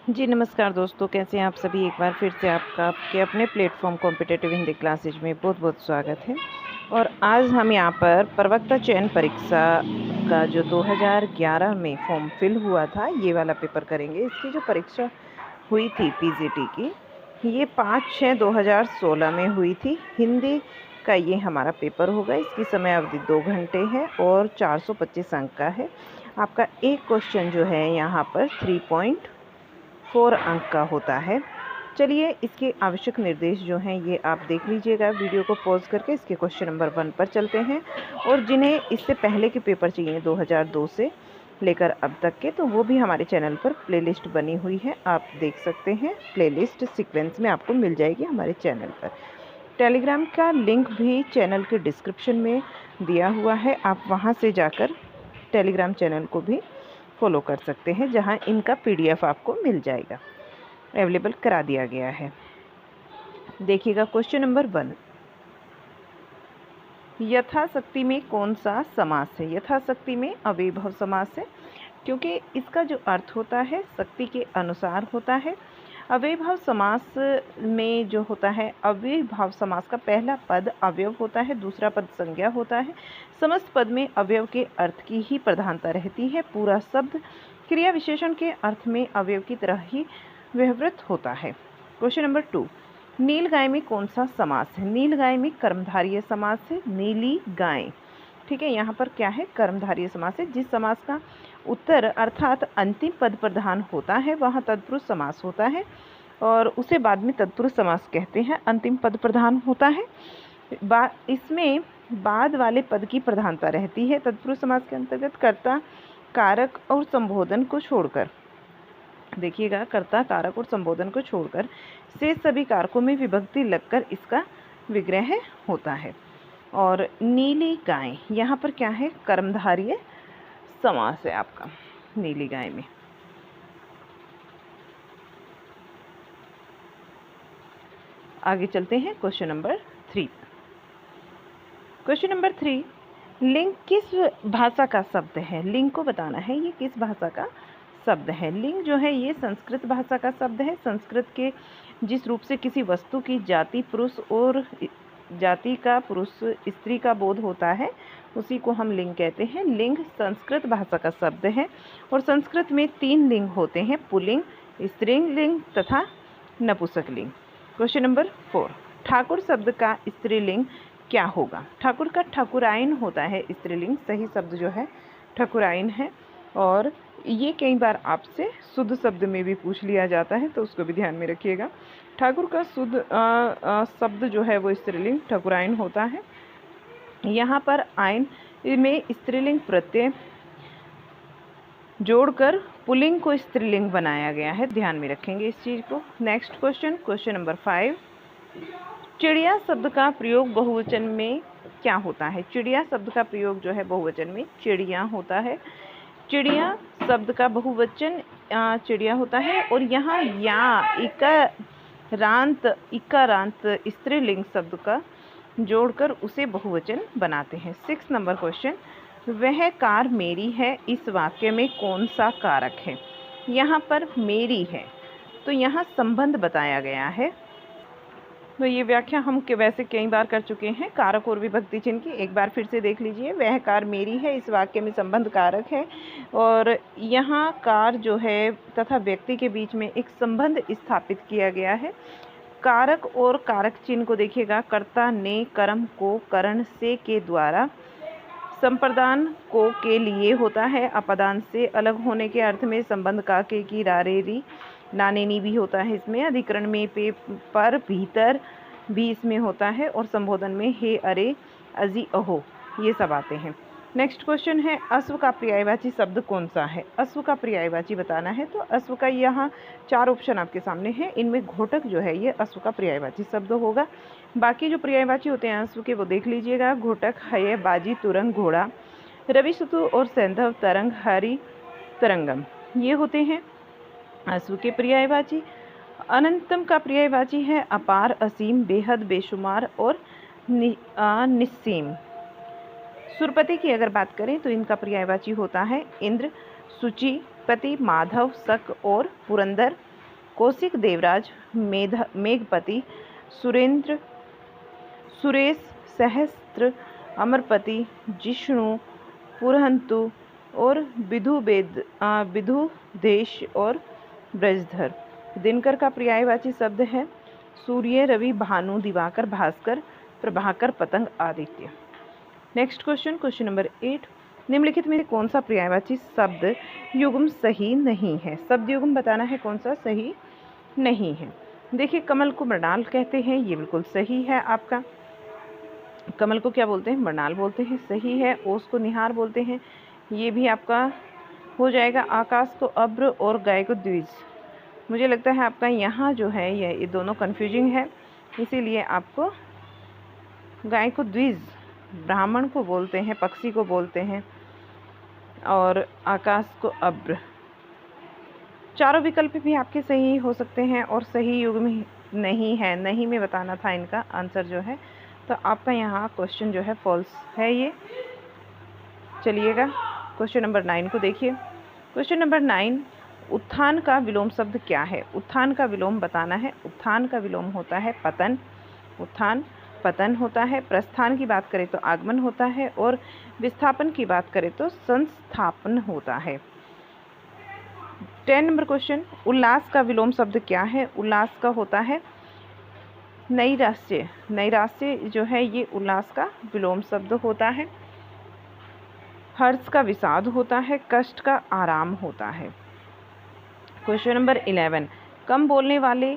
जी नमस्कार दोस्तों, कैसे हैं आप सभी। एक बार फिर से आपका आपके अपने प्लेटफॉर्म कॉम्पिटिटिव हिंदी क्लासेज में बहुत बहुत स्वागत है। और आज हम यहाँ पर प्रवक्ता चयन परीक्षा का जो 2011 में फॉर्म फिल हुआ था, ये वाला पेपर करेंगे। इसकी जो परीक्षा हुई थी पीजीटी की, ये 5/6/2016 में हुई थी। हिंदी का ये हमारा पेपर होगा। इसकी समय अवधि 2 घंटे है और 425 अंक का है। आपका एक क्वेश्चन जो है यहाँ पर 3.4 अंक का होता है। चलिए, इसके आवश्यक निर्देश जो हैं ये आप देख लीजिएगा। वीडियो को पॉज करके इसके क्वेश्चन नंबर 1 पर चलते हैं। और जिन्हें इससे पहले के पेपर चाहिए 2002 से लेकर अब तक के, तो वो भी हमारे चैनल पर प्लेलिस्ट बनी हुई है, आप देख सकते हैं। प्लेलिस्ट सीक्वेंस में आपको मिल जाएगी हमारे चैनल पर। टेलीग्राम का लिंक भी चैनल के डिस्क्रिप्शन में दिया हुआ है, आप वहाँ से जाकर टेलीग्राम चैनल को भी फॉलो कर सकते हैं, जहां इनका पीडीएफ आपको मिल जाएगा, अवेलेबल करा दिया गया है। देखिएगा क्वेश्चन नंबर 1, यथाशक्ति में कौन सा समास है। यथाशक्ति में अव्ययीभाव समास है, क्योंकि इसका जो अर्थ होता है शक्ति के अनुसार होता है। अव्ययीभाव समास में जो होता है, अव्ययीभाव समास का पहला पद अवयव होता है, दूसरा पद संज्ञा होता है। समस्त पद में अवयव के अर्थ की ही प्रधानता रहती है। पूरा शब्द क्रिया विशेषण के अर्थ में अवयव की तरह ही व्यवहृत होता है। क्वेश्चन नंबर 2, नील गाय में कौन सा समास है। नील गाय में कर्मधारय समास है, नीली गाय। ठीक है, यहाँ पर क्या है, कर्मधारय समास है। जिस समास का उत्तर अर्थात अंतिम पद प्रधान होता है वहाँ तत्पुरुष समास होता है, और उसे बाद में तत्पुरुष समास कहते हैं। अंतिम पद प्रधान होता है, इसमें बाद वाले पद की प्रधानता रहती है। तत्पुरुष समास के अंतर्गत कर्ता, कारक और संबोधन को छोड़कर, देखिएगा, कर्ता, कारक और संबोधन को छोड़कर से सभी कारकों में विभक्ति लगकर इसका विग्रह होता है। और नीली गाय यहाँ पर क्या है, कर्मधारय समास है आपका नीली गाय में। आगे चलते हैं क्वेश्चन नंबर 3। क्वेश्चन नंबर 3, लिंग किस भाषा का शब्द है। लिंग को बताना है, ये किस भाषा का शब्द है। लिंग जो है ये संस्कृत भाषा का शब्द है। संस्कृत के जिस रूप से किसी वस्तु की जाति पुरुष और जाति का पुरुष स्त्री का बोध होता है, उसी को हम लिंग कहते हैं। लिंग संस्कृत भाषा का शब्द है और संस्कृत में 3 लिंग होते हैं, पुल्लिंग, स्त्रीलिंग तथा नपुंसकलिंग। क्वेश्चन नंबर 4, ठाकुर शब्द का स्त्रीलिंग क्या होगा। ठाकुर का ठाकुराइन होता है स्त्रीलिंग। सही शब्द जो है ठाकुराइन है, और ये कई बार आपसे शुद्ध शब्द में भी पूछ लिया जाता है, तो उसको भी ध्यान में रखिएगा। ठाकुर का शुद्ध शब्द जो है वो स्त्रीलिंग ठाकुराइन होता है। यहाँ पर आइन में स्त्रीलिंग प्रत्यय जोड़कर पुल्लिंग को स्त्रीलिंग बनाया गया है, ध्यान में रखेंगे इस चीज़ को। नेक्स्ट क्वेश्चन, क्वेश्चन नंबर 5, चिड़िया शब्द का प्रयोग बहुवचन में क्या होता है। चिड़िया शब्द का प्रयोग जो है बहुवचन में चिड़िया होता है। चिड़िया शब्द का बहुवचन चिड़िया होता है, और यहाँ या इकारांत स्त्रीलिंग शब्द का जोड़कर उसे बहुवचन बनाते हैं। 6 नंबर क्वेश्चन, वह कार मेरी है, इस वाक्य में कौन सा कारक है। यहाँ पर मेरी है, तो यहाँ संबंध बताया गया है। तो ये व्याख्या हम वैसे कई बार कर चुके हैं, कारक और विभक्ति चिन्ह की। एक बार फिर से देख लीजिए, वह कार मेरी है, इस वाक्य में संबंध कारक है, और यहाँ कार जो है तथा व्यक्ति के बीच में एक संबंध स्थापित किया गया है। कारक और कारक चिन्ह को देखिएगा, कर्ता ने कर्म को करण से के द्वारा, संप्रदान को के लिए होता है। अपदान से अलग होने के अर्थ में संबंध का के की रारेरी नानेनी भी होता है इसमें। अधिकरण में पे पर भीतर भी इसमें होता है, और संबोधन में हे अरे अजी अहो ये सब आते हैं। नेक्स्ट क्वेश्चन है, अश्व का पर्यायवाची शब्द कौन सा है। अश्व का पर्यायवाची बताना है, तो अश्व का यहाँ 4 ऑप्शन आपके सामने हैं। इनमें घोटक जो है ये अश्व का पर्यायवाची शब्द होगा। बाकी जो पर्यायवाची होते हैं अश्व के वो देख लीजिएगा, घोटक, हय, बाजी, तुरंग, घोड़ा, रवि, सुतु और सैंधव, तरंग, हरि, तरंगम, ये होते हैं अश्व के पर्यायवाची। अनंतम का पर्यायवाची है अपार, असीम, बेहद, बेशुमार और निस्सीम। सुरपति की अगर बात करें तो इनका पर्यायवाची होता है इंद्र, सुचि, पति, माधव, शक और पुरंदर। कौशिक, देवराज, मेघपति, सुरेंद्र, सुरेश, सहस्त्र, अमरपति, जिष्णु, पुरहंतु और विदुदेश और ब्रजधर। दिनकर का पर्यायवाची शब्द है सूर्य, रवि, भानु, दिवाकर, भास्कर, प्रभाकर, पतंग, Aditya. Next question, question number 8, निम्नलिखित में कौन सा पर्यायवाची शब्द युग्म सही नहीं है? शब्द युग्म बताना है कौन सा सही नहीं है। देखिए, कमल को मृणाल कहते हैं, ये बिल्कुल सही है आपका। कमल को क्या बोलते हैं? मृणाल बोलते हैं, सही है। ओस को निहार बोलते हैं, ये भी आपका हो जाएगा। आकाश को अब्र और गाय को द्विज। मुझे लगता है आपका यहाँ जो है ये दोनों कन्फ्यूजिंग है, इसीलिए आपको गाय को द्विज, ब्राह्मण को बोलते हैं, पक्षी को बोलते हैं, और आकाश को अब्र। चारों विकल्प भी आपके सही हो सकते हैं और सही युग्म नहीं है। नहीं में बताना था इनका आंसर जो है, तो आपका यहाँ क्वेश्चन जो है फॉल्स है ये। चलिएगा क्वेश्चन नंबर 9 को देखिए। क्वेश्चन नंबर 9, उत्थान का विलोम शब्द क्या है? उत्थान का विलोम बताना है। उत्थान का विलोम होता है पतन। उत्थान पतन होता है। प्रस्थान की बात करें तो आगमन होता है, और विस्थापन की बात करें तो संस्थापन होता है। 10 नंबर क्वेश्चन, उल्लास का विलोम शब्द क्या है? उल्लास का होता है नैराश्य। नैराश्य जो है ये उल्लास का विलोम शब्द होता है। हर्ष का विषाद होता है। कष्ट का आराम होता है। क्वेश्चन नंबर 11, कम बोलने वाले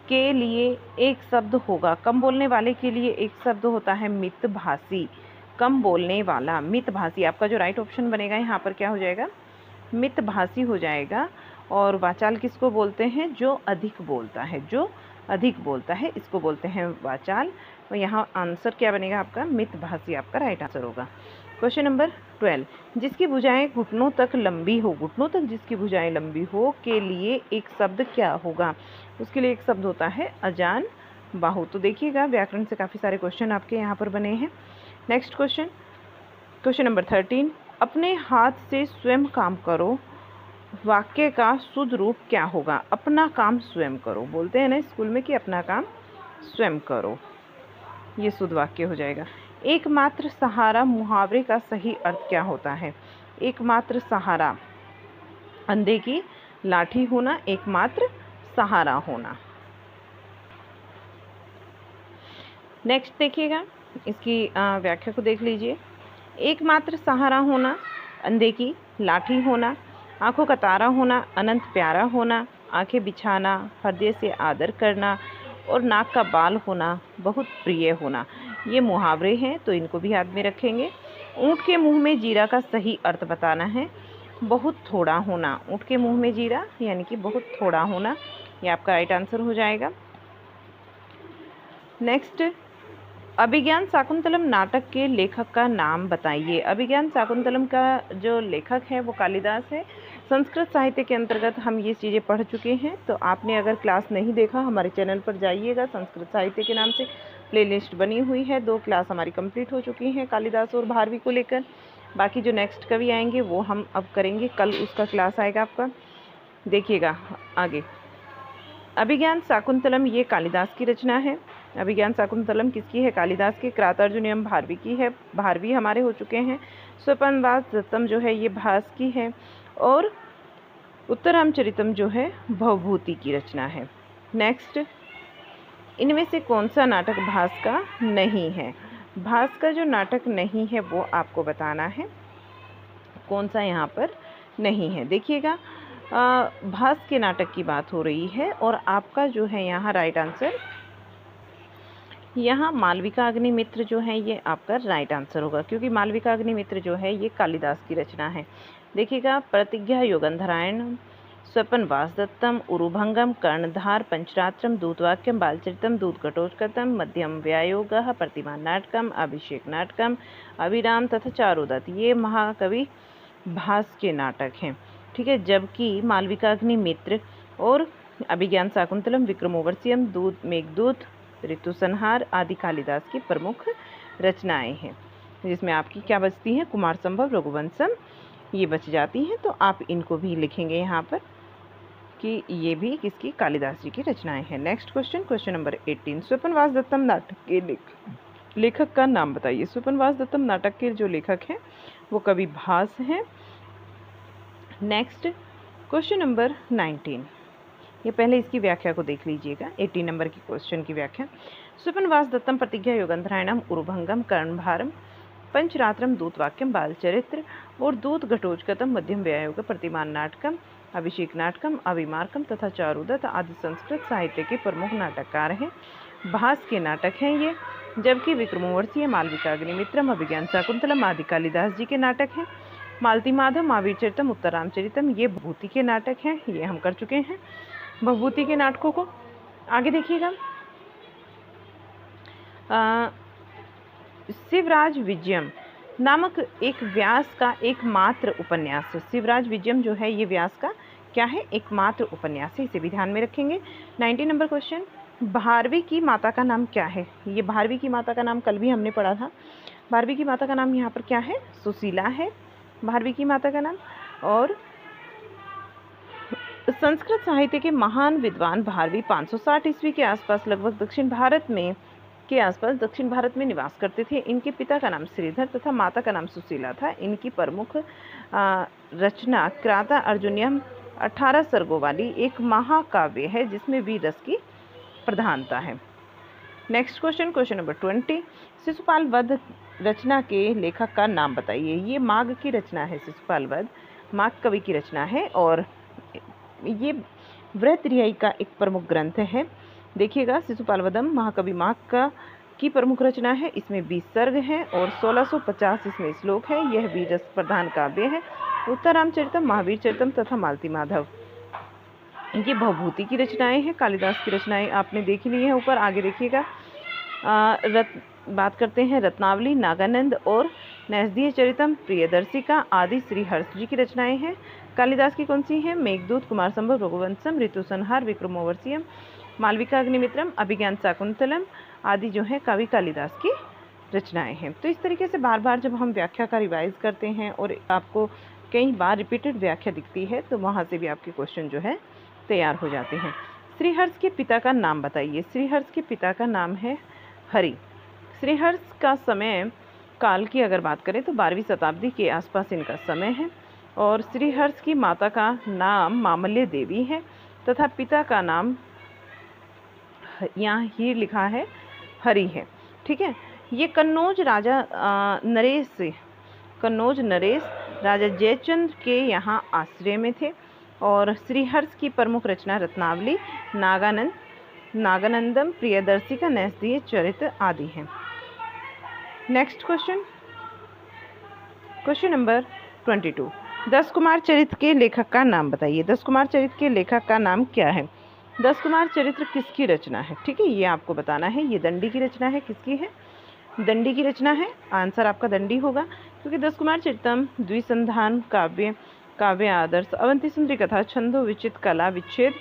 के लिए एक शब्द होगा। कम बोलने वाले के लिए एक शब्द होता है मितभाषी। कम बोलने वाला, मितभाषी, आपका जो राइट ऑप्शन बनेगा यहाँ पर क्या हो जाएगा? मितभाषी हो जाएगा। और वाचाल किसको बोलते हैं? जो अधिक बोलता है, जो अधिक बोलता है, इसको बोलते हैं वाचाल। और यहाँ आंसर क्या बनेगा आपका? मितभाषी आपका राइट आंसर होगा। क्वेश्चन नंबर 12, जिसकी भुजाएं घुटनों तक लंबी हो, घुटनों तक जिसकी भुजाएं लंबी हो के लिए एक शब्द क्या होगा? उसके लिए एक शब्द होता है अजान बाहु। तो देखिएगा व्याकरण से काफ़ी सारे क्वेश्चन आपके यहाँ पर बने हैं। नेक्स्ट क्वेश्चन, क्वेश्चन नंबर 13, अपने हाथ से स्वयं काम करो, वाक्य का शुद्ध रूप क्या होगा? अपना काम स्वयं करो, बोलते हैं ना स्कूल में कि अपना काम स्वयं करो, ये शुद्ध वाक्य हो जाएगा। एकमात्र सहारा मुहावरे का सही अर्थ क्या होता है? एकमात्र सहारा, अंधे की लाठी होना, एकमात्र सहारा होना। नेक्स्ट देखिएगा, इसकी व्याख्या को देख लीजिए। एकमात्र सहारा होना, अंधे की लाठी होना, आंखों का तारा होना, अनंत प्यारा होना, आंखें बिछाना, हृदय से आदर करना, और नाक का बाल होना, बहुत प्रिय होना। ये मुहावरे हैं, तो इनको भी याद में रखेंगे। ऊँट के मुंह में जीरा का सही अर्थ बताना है। बहुत थोड़ा होना, ऊँट के मुंह में जीरा यानी कि बहुत थोड़ा होना, ये आपका राइट आंसर हो जाएगा। नेक्स्ट, अभिज्ञान शाकुंतलम नाटक के लेखक का नाम बताइए। अभिज्ञान शाकुंतलम का जो लेखक है वो कालिदास है। संस्कृत साहित्य के अंतर्गत हम ये चीज़ें पढ़ चुके हैं, तो आपने अगर क्लास नहीं देखा हमारे चैनल पर जाइएगा, संस्कृत साहित्य के नाम से प्लेलिस्ट बनी हुई है। 2 क्लास हमारी कंप्लीट हो चुकी हैं कालिदास और भारवी को लेकर। बाकी जो नेक्स्ट कवि आएंगे वो हम अब करेंगे, कल उसका क्लास आएगा आपका, देखिएगा आगे। अभिज्ञान शाकुंतलम ये कालिदास की रचना है। अभिज्ञान शाकुंतलम किसकी है? कालिदास की। कृतार्जुनीयम भारवी की है, भारवी हमारे हो चुके हैं। स्वपनवासदत्तम जो है ये भास की है, और उत्तरामचरितम जो है भवभूति की रचना है। नेक्स्ट, इनमें से कौन सा नाटक भास का नहीं है? भास का जो नाटक नहीं है वो आपको बताना है, कौन सा यहाँ पर नहीं है। देखिएगा, भास के नाटक की बात हो रही है, और आपका जो है यहाँ राइट आंसर, यहाँ मालविका अग्निमित्र जो है ये आपका राइट आंसर होगा, क्योंकि मालविका अग्निमित्र जो है ये कालिदास की रचना है। देखिएगा, प्रतिज्ञा योगंधरायण, स्वपनवासदत्तम, उरुभंगम, कर्णधार, पंचरात्रम, दूतवाक्यम, बालचरितम, दूतघटोत्कचम, मध्यम व्यायोगः, प्रतिमान नाटकम, अभिषेक नाटकम, अभिराम तथा चारुदत्त, ये महाकवि भास के नाटक हैं। ठीक है, जबकि मालविका अग्निमित्र और अभिज्ञान शाकुंतलम, विक्रमोर्वशीयम, दूत, मेघदूत, ऋतुसंहार आदि कालिदास की प्रमुख रचनाएं हैं, जिसमें आपकी क्या बचती हैं? कुमार संभव, रघुवंशम, ये बच जाती हैं, तो आप इनको भी लिखेंगे यहाँ पर। कि ये भी किसकी, कालिदास जी की रचनाएं हैं। नेक्स्ट क्वेश्चन, क्वेश्चन नंबर 18, स्वपनवास दत्तम नाटक के लेखक का नाम बताइए। स्वपनवास दत्तम नाटक के जो लेखक हैं वो कवि भास हैं। नेक्स्ट क्वेश्चन नंबर 19, ये पहले इसकी व्याख्या को देख लीजिएगा। 18 नंबर की क्वेश्चन की व्याख्या, स्वपनवास दत्तम प्रतिज्ञा योगंधरायणम उरुभंगम कर्णभारम पंचरात्रम दूतवाक्यम बालचरित्र और दूत घटोत्कचम मध्यम व्यायोग प्रतिमान नाटकम अभिषेक नाटकम अभिमार्कम तथा चारुदत्त आदि संस्कृत साहित्य के प्रमुख नाटककार हैं। भास के नाटक हैं ये, जबकि विक्रमोर्वशीय मालविकाग्निमित्रम अभिज्ञान शाकुंतलम आदि कालिदास जी के नाटक हैं। मालती माधव महावीर चरितम उत्तरामचरितम ये भभूति के नाटक हैं, ये हम कर चुके हैं भभूति के नाटकों को। आगे देखिएगा, शिवराज विजयम नामक एक व्यास का एकमात्र उपन्यास। शिवराज विजयम जो है ये व्यास का क्या है, एकमात्र उपन्यास है, इसे भी ध्यान में रखेंगे। 19 नंबर क्वेश्चन, भारवी की माता का नाम क्या है। ये भारवी की माता का नाम कल भी हमने पढ़ा था। भारवी की माता का नाम यहाँ पर क्या है, सुशीला है भारवी की माता का नाम। और संस्कृत साहित्य के महान विद्वान भारवी 560 ईस्वी के आसपास लगभग दक्षिण भारत में निवास करते थे। इनके पिता का नाम श्रीधर तथा माता का नाम सुशीला था। इनकी प्रमुख रचना क्राता अर्जुनियम 18 सर्गों वाली एक महाकाव्य है जिसमें वीर रस की प्रधानता है। Next question, question number 20, Shishupal वध रचना के लेखक का नाम बताइए। ये माघ की रचना है, शिशुपाल वध माघ कवि की रचना है और ये वृहत्रियायी का एक प्रमुख ग्रंथ है। देखिएगा, शिशुपाल वधम महाकवि माघ का की प्रमुख रचना है। इसमें 20 सर्ग हैं और 1650 इसमें श्लोक है। यह वीर रस प्रधान काव्य है। उत्तरामचरितम महावीर चरितम तथा मालती माधव ये भभूति की रचनाएं हैं। कालिदास की रचनाएं आपने देख ली है ऊपर। आगे देखिएगा, बात करते हैं रत्नावली, नागानंद और नैषधीय चरितम, प्रियदर्शिका आदि श्रीहर्ष जी की रचनाएं हैं। कालिदास की कौन सी हैं, मेघदूत, कुमार संभव, रघुवंशम, ऋतुसंहार, विक्रमोर्वशीयम, मालविकाग्निमित्रम, अभिज्ञान शाकुंतलम आदि जो है कवि कालिदास की रचनाएं हैं। तो इस तरीके से बार बार जब हम व्याख्या का रिवाइज करते हैं और आपको कई बार रिपीटेड व्याख्या दिखती है तो वहाँ से भी आपके क्वेश्चन जो है तैयार हो जाते हैं। श्रीहर्ष के पिता का नाम बताइए। श्रीहर्ष के पिता का नाम है हरि। श्रीहर्ष का समय काल की अगर बात करें तो 12वीं शताब्दी के आसपास इनका समय है। और श्रीहर्ष की माता का नाम मामल्य देवी है तथा पिता का नाम यहाँ ही लिखा है हरि है। ठीक है, ये कन्नौज नरेश राजा जयचंद्र के यहाँ आश्रय में थे। और श्रीहर्ष की प्रमुख रचना रत्नावली, नागानंदम, प्रियदर्शिका, नैषधीय चरित्र आदि हैं। Next question, question number 22, 10 Kumar चरित्र के लेखक का नाम बताइए। 10 कुमार चरित्र के लेखक का नाम क्या है। 10 कुमार चरित्र किसकी रचना है, ठीक है, ये आपको बताना है। ये दंडी की रचना है। किसकी है, दंडी की रचना है। आंसर आपका दंडी होगा क्योंकि 10 कुमार चरितम द्विसंधान, काव्य आदर्श, अवंती सुंदरी कथा, छंदो विचित, कला विच्छेद,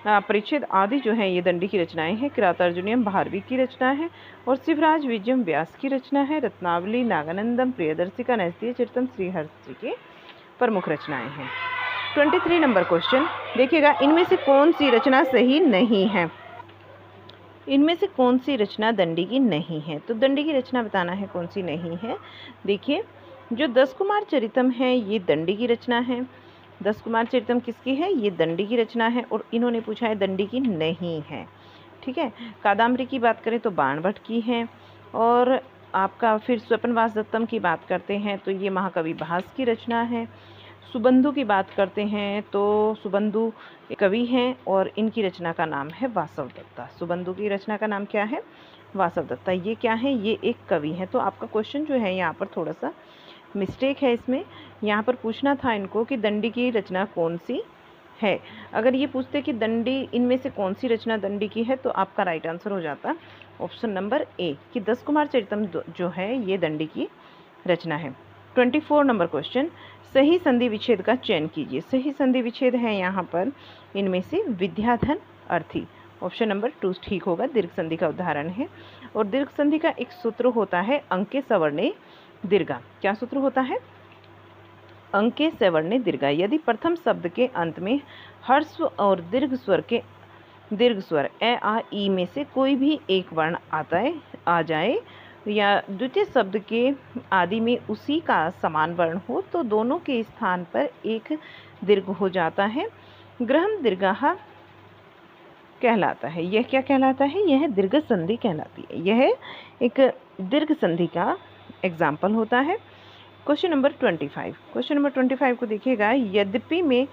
परिच्छेद आदि जो है ये दंडी की रचनाएं हैं। किरातार्जुनियम भारवी की रचना है और शिवराज विजयम व्यास की रचना है। रत्नावली, नागानंदम, प्रियदर्शिका, नैषधीय चरितम श्रीहर्ष जी की प्रमुख रचनाएं हैं। 23 नंबर क्वेश्चन देखिएगा, इनमें से कौन सी रचना सही नहीं है। इनमें से कौन सी रचना दंडी की नहीं है, तो दंडी की रचना बताना है कौन सी नहीं है। देखिए, जो 10 कुमार चरितम है ये दंडी की रचना है। 10 कुमार चरितम किसकी है, ये दंडी की रचना है और इन्होंने पूछा है दंडी की नहीं है। ठीक है, कादम्बरी की बात करें तो बाणभट्ट की है। और आपका फिर स्वपनवास दत्तम की बात करते हैं तो ये महाकवि भास की रचना है। सुबंधु की बात करते हैं तो सुबंधु कवि हैं और इनकी रचना का नाम है वासव दत्ता। सुबंधु की रचना का नाम क्या है, वासव दत्ता। ये क्या है, ये एक कवि है। तो आपका क्वेश्चन जो है यहाँ पर थोड़ा सा मिस्टेक है इसमें। यहाँ पर पूछना था इनको कि दंडी की रचना कौन सी है। अगर ये पूछते कि दंडी इनमें से कौन सी रचना दंडी की है तो आपका राइट आंसर हो जाता ऑप्शन नंबर ए कि 10 कुमार चरितम जो है ये दंडी की रचना है। 24 नंबर क्वेश्चन, सही संधि विच्छेद का चयन कीजिए। सही संधि विच्छेद है यहाँ पर इनमें से विद्याधन, अर्थी। ऑप्शन नंबर 2 ठीक होगा, दीर्घ संधि का उदाहरण है। और दीर्घ संधि का एक सूत्र होता है अंके सवर्णे दीर्घा। क्या सूत्र होता है, अंके सवर्णे दीर्घ। यदि प्रथम शब्द के अंत में ह्रस्व और दीर्घ स्वर ए आ ई में से कोई भी एक वर्ण आ जाए या द्वितीय शब्द के आदि में उसी का समान वर्ण हो तो दोनों के स्थान पर एक दीर्घ हो जाता है। ग्रहण दीर्घः कहलाता है। यह क्या कहलाता है? यह दीर्घ संधि कहलाती है। यह एक दीर्घ संधि का एग्जाम्पल होता है। Question number 25। क्वेश्चन नंबर 25 को देखिएगा। यद्यपि में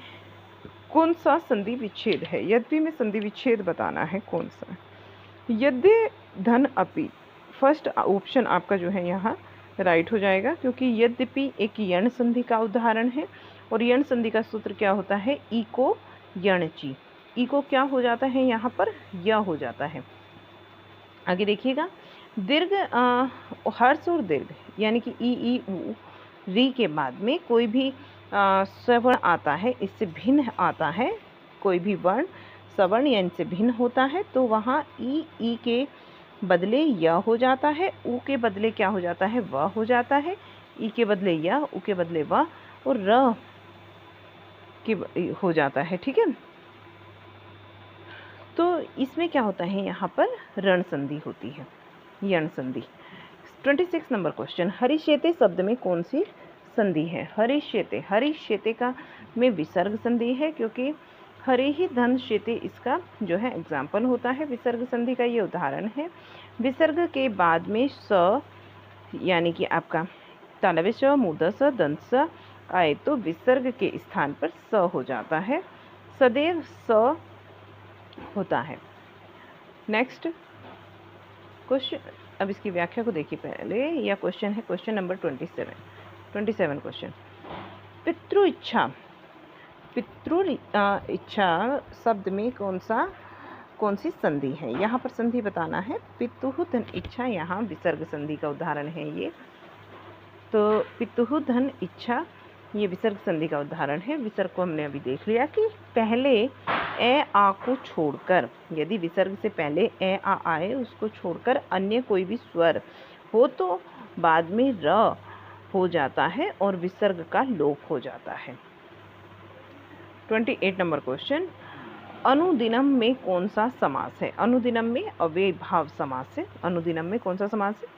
कौन सा संधि विच्छेद है? यद्यपि में संधि विच्छेद बताना है कौन सा। यद्य धन अपि, फर्स्ट ऑप्शन आपका जो है यहाँ राइट हो जाएगा, क्योंकि यद्यपि एक यण संधि का उदाहरण है और यण संधि का सूत्र क्या होता है? ई को यणची। ई को क्या हो जाता है यहाँ पर? य हो जाता है। आगे देखिएगा। दीर्घ हर्ष और दीर्घ यानी कि ई ऊ री के बाद में कोई भी सवर्ण आता है, इससे भिन्न आता है, कोई भी वर्ण सवर्ण या इनसे भिन्न होता है तो वहाँ ई के बदले य हो जाता है, ऊ के बदले क्या हो जाता है? व हो जाता है। ई के बदले य, ऊ के बदले व और र के हो जाता है। ठीक है, तो इसमें क्या होता है? यहाँ पर ऋण संधि होती है, यण संधि। 26 नंबर क्वेश्चन। हरिशेते शब्द में कौन सी संधि है? हरिशेते, हरिशेते का में विसर्ग संधि है, क्योंकि हरे ही धन शेते इसका जो है एग्जाम्पल होता है। विसर्ग संधि का ये उदाहरण है। विसर्ग के बाद में स यानी कि आपका तालव्य स, मूर्धन्य स, दंत स आए तो विसर्ग के स्थान पर स हो जाता है। सदैव स होता है। नेक्स्ट क्वेश्चन, अब इसकी व्याख्या को देखिए पहले। यह क्वेश्चन है क्वेश्चन नंबर 27 क्वेश्चन। पितृ इच्छा, पितृ इच्छा शब्द में कौन सी संधि है? यहाँ पर संधि बताना है। पितुः धन इच्छा, यहाँ विसर्ग संधि का उदाहरण है ये। तो पितुः धन इच्छा ये विसर्ग संधि का उदाहरण है। विसर्ग को हमने अभी देख लिया कि पहले ए आ को छोड़कर, यदि विसर्ग से पहले ए आ आए उसको छोड़कर अन्य कोई भी स्वर हो तो बाद में र हो जाता है और विसर्ग का लोप हो जाता है। 28 नंबर क्वेश्चन। अनुदिनम में कौन सा समास है? अनुदिनम में अव्ययीभाव समास है। अनुदिनम में कौन सा समास है?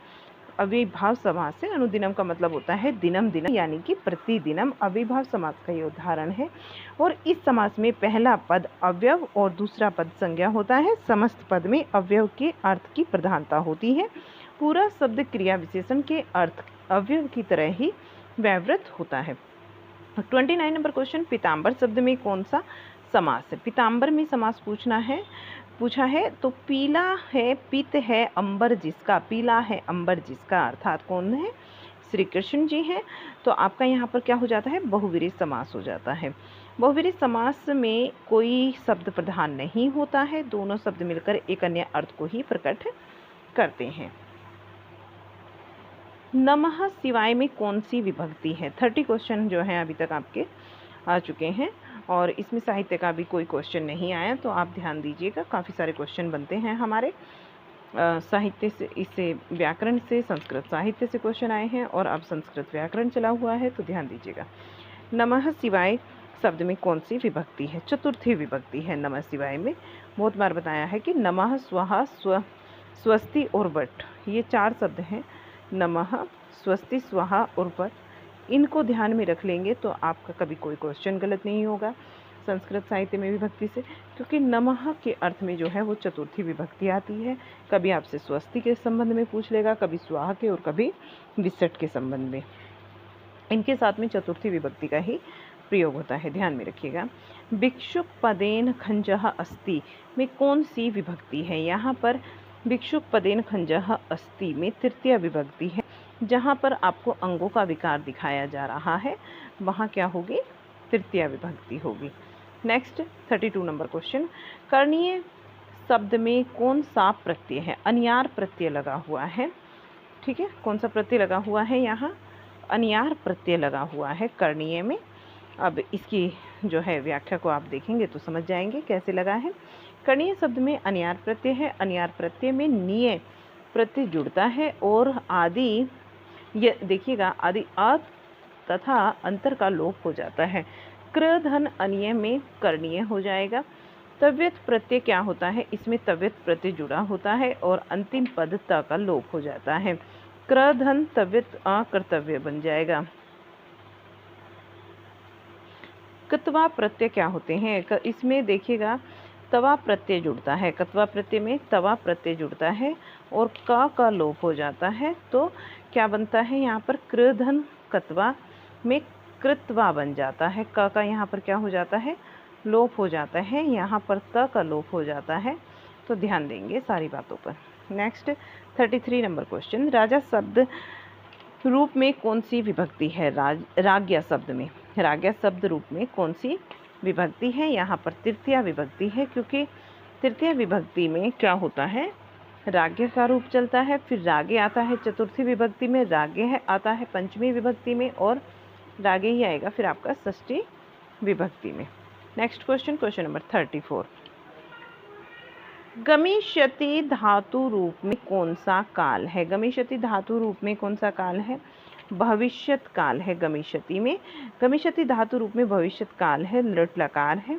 अव्ययीभाव समास है। अनुदिनम का मतलब होता है दिनम दिनम यानी कि प्रतिदिनम। अव्ययीभाव समास का ये उदाहरण है और इस समास में पहला पद अवयव और दूसरा पद संज्ञा होता है। समस्त पद में अवयव के अर्थ की प्रधानता होती है। पूरा शब्द क्रिया विशेषण के अर्थ अवयव की तरह ही व्यवहृत होता है। 29 नंबर क्वेश्चन। पीताम्बर शब्द में कौन सा समास है? पीताम्बर में समास पूछा है तो पीला है, पित है, अंबर जिसका, पीला है अंबर जिसका, अर्थात कौन है? श्री कृष्ण जी हैं। तो आपका यहाँ पर क्या हो जाता है? बहुव्रीहि समास हो जाता है। बहुव्रीहि समास में कोई शब्द प्रधान नहीं होता है, दोनों शब्द मिलकर एक अन्य अर्थ को ही प्रकट करते हैं। नमः शिवाय में कौन सी विभक्ति है? 30 क्वेश्चन जो है अभी तक आपके आ चुके हैं और इसमें साहित्य का भी कोई क्वेश्चन नहीं आया, तो आप ध्यान दीजिएगा। काफ़ी सारे क्वेश्चन बनते हैं हमारे साहित्य से, इससे व्याकरण से, संस्कृत साहित्य से क्वेश्चन आए हैं और अब संस्कृत व्याकरण चला हुआ है, तो ध्यान दीजिएगा। नमः शिवाय शब्द में कौन सी विभक्ति है? चतुर्थी विभक्ति है नमः शिवाय में। बहुत बार बताया है कि नमः, स्वहा, स्वस्ति और वट, ये 4 शब्द हैं। नमः, स्वस्ति, स्वाहा और वट, इनको ध्यान में रख लेंगे तो आपका कभी कोई क्वेश्चन गलत नहीं होगा संस्कृत साहित्य में विभक्ति से, क्योंकि नमः के अर्थ में जो है वो चतुर्थी विभक्ति आती है। कभी आपसे स्वस्ति के संबंध में पूछ लेगा, कभी स्वाहा के और कभी विसट के संबंध में। इनके साथ में चतुर्थी विभक्ति का ही प्रयोग होता है, ध्यान में रखिएगा। भिक्षुक पदेन खंजः अस्ति में कौन सी विभक्ति है? यहाँ पर भिक्षुक पदेन खंजः अस्ति में तृतीय विभक्ति है। जहाँ पर आपको अंगों का विकार दिखाया जा रहा है वहाँ क्या होगी? तृतीय विभक्ति होगी। Next 32 number question. कर्णीय शब्द में कौन सा प्रत्यय है? अनियार प्रत्यय लगा हुआ है। ठीक है, कौन सा प्रत्यय लगा हुआ है? यहाँ अनियार प्रत्यय लगा हुआ है कर्णीय में। अब इसकी जो है व्याख्या को आप देखेंगे तो समझ जाएंगे कैसे लगा है। कर्णीय शब्द में अनियार प्रत्यय है। अनियार प्रत्यय में निय प्रत्यय जुड़ता है और आदि, ये देखिएगा, आदि तथा अंतर का लोप हो जाता है। क्र धन अन्य में करणीय हो जाएगा। तव्यत प्रत्यय क्या होता है, इसमें तव्यत प्रत्यय जुड़ा होता है और अंतिम पद त का लोप हो जाता है। क्र धन तव्यत अकर्तव्य बन जाएगा। कत्वा प्रत्यय क्या होते हैं, इसमें देखिएगा तवा प्रत्यय जुड़ता है। कत्वा प्रत्यय में तवा प्रत्यय जुड़ता है और का लोप हो जाता है, तो क्या बनता है यहाँ पर कृ धन कत्वा में कृत्वा बन जाता है। का यहाँ पर क्या हो जाता है, लोप हो जाता है। यहाँ पर त का लोप हो जाता है, तो ध्यान देंगे सारी बातों पर। नेक्स्ट 33 नंबर क्वेश्चन, राजा शब्द रूप में कौन सी विभक्ति है। राज्ञा शब्द में, राज्ञा शब्द रूप में कौन सी विभक्ति है, यहाँ पर तृतीया विभक्ति है, क्योंकि तृतीया विभक्ति में क्या होता है, राज्ञ का रूप चलता है, फिर रागे आता है चतुर्थी विभक्ति में, रागे है आता है पंचमी विभक्ति में, और रागे ही आएगा फिर आपका षष्ठी विभक्ति में। नेक्स्ट क्वेश्चन, क्वेश्चन नंबर 34, गमिष्यति धातु रूप में कौन सा काल है। गमिष्यति धातु रूप में कौन सा काल है, भविष्यत काल है। गमिष्यति में, गमिष्यति धातु रूप में भविष्यत काल है, लट लकार है।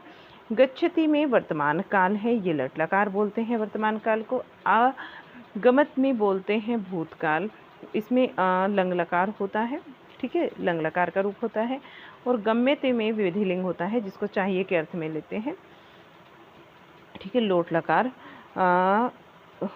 गच्छति में वर्तमान काल है, ये लट लकार बोलते हैं वर्तमान काल को। गमत में बोलते हैं भूतकाल, इसमें लंग लकार होता है, ठीक है, लंग लकार का रूप होता है। और गम्यते में विधिलिंग होता है, जिसको चाहिए के अर्थ में लेते हैं, ठीक है, लोट लकार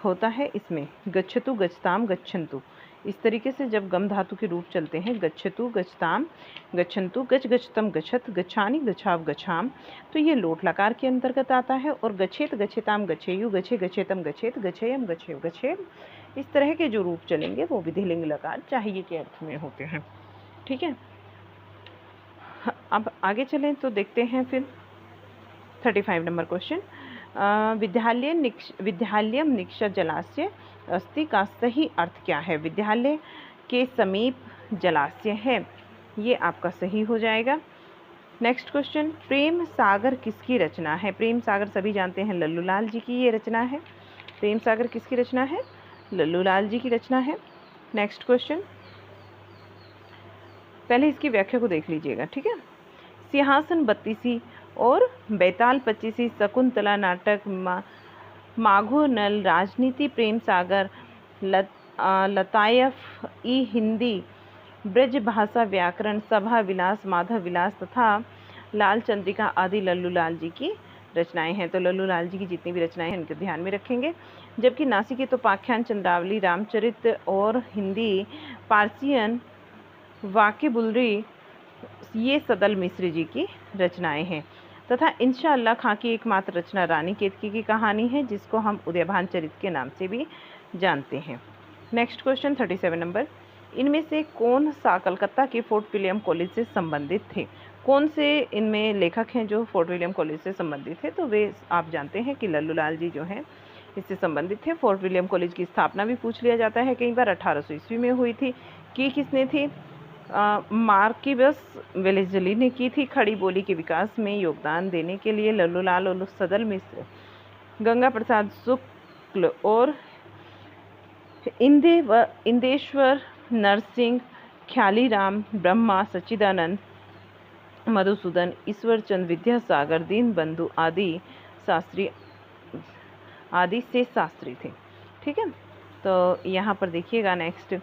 होता है इसमें। गच्छतु गच्छताम गच्छन्तु, इस तरीके से जब गम धातु के रूप चलते हैं, गच्छतु गच्छताम गच्छन्तु, गच्छ गच्छतम गच्छत, गच्छानि गच्छाव गच्छाम, तो ये लोट लकार के अंतर्गत आता है। और गच्छेत गच्छेताम गच्छेयु, गच्छे गच्छेतम गच्छेत, गच्छेयम गच्छेव गच्छेम, इस तरह के जो रूप चलेंगे वो विधिलिंग लकार चाहिए के अर्थ में होते हैं, ठीक है। अब आगे चलें तो देखते हैं फिर 35 नंबर क्वेश्चन, विद्यालयम निकष जलाशय अस्ति का सही अर्थ क्या है। विद्यालय के समीप जलाशय है, ये आपका सही हो जाएगा। नेक्स्ट क्वेश्चन, प्रेम सागर किसकी रचना है। प्रेम सागर सभी जानते हैं लल्लू लाल जी की ये रचना है। प्रेम सागर किसकी रचना है, लल्लू लाल जी की रचना है। नेक्स्ट क्वेश्चन, पहले इसकी व्याख्या को देख लीजिएगा, ठीक है। सिंहासन 32 और बैताल 25, शकुंतला नाटक, माघो नल, राजनीति, प्रेम सागर, लतायफ ई हिंदी, ब्रज भाषा, व्याकरण, सभा विलास, माधव विलास तथा लाल चंद्रिका आदि लल्लू लाल जी की रचनाएं हैं। तो लल्लू लाल जी की जितनी भी रचनाएं हैं उनको ध्यान में रखेंगे। जबकि नासिक के तो पाख्यान, चंद्रावली, रामचरित और हिंदी पारसियन, वाक्य बुलरी, ये सदल मिश्र जी की रचनाएं हैं। तथा इंशाअल्लाह खां की एकमात्र रचना रानी केतकी की कहानी है, जिसको हम उदयभान चरित के नाम से भी जानते हैं। नेक्स्ट क्वेश्चन 37 नंबर, इनमें से कौन सा कलकत्ता के फोर्ट विलियम कॉलेज से संबंधित थे। कौन से इनमें लेखक हैं जो फोर्ट विलियम कॉलेज से संबंधित थे, तो वे आप जानते हैं कि लल्लू लाल जी जो हैं इससे संबंधित थे। फोर्ट विलियम कॉलेज की स्थापना भी पूछ लिया जाता है कई बार, 1800 ईस्वी में हुई थी। की किसने थी, मार्किबस वेलेजली ने की थी। खड़ी बोली के विकास में योगदान देने के लिए लल्लू लाल और सदल मिश्र, गंगा प्रसाद शुक्ल और इंदेश्वर नरसिंह, ख्यालीराम, ब्रह्मा, सच्चिदानंद, मधुसूदन, ईश्वरचंद, विद्यासागर, दीन बंधु आदि शास्त्री से शास्त्री थे, ठीक है। तो यहाँ पर देखिएगा नेक्स्ट,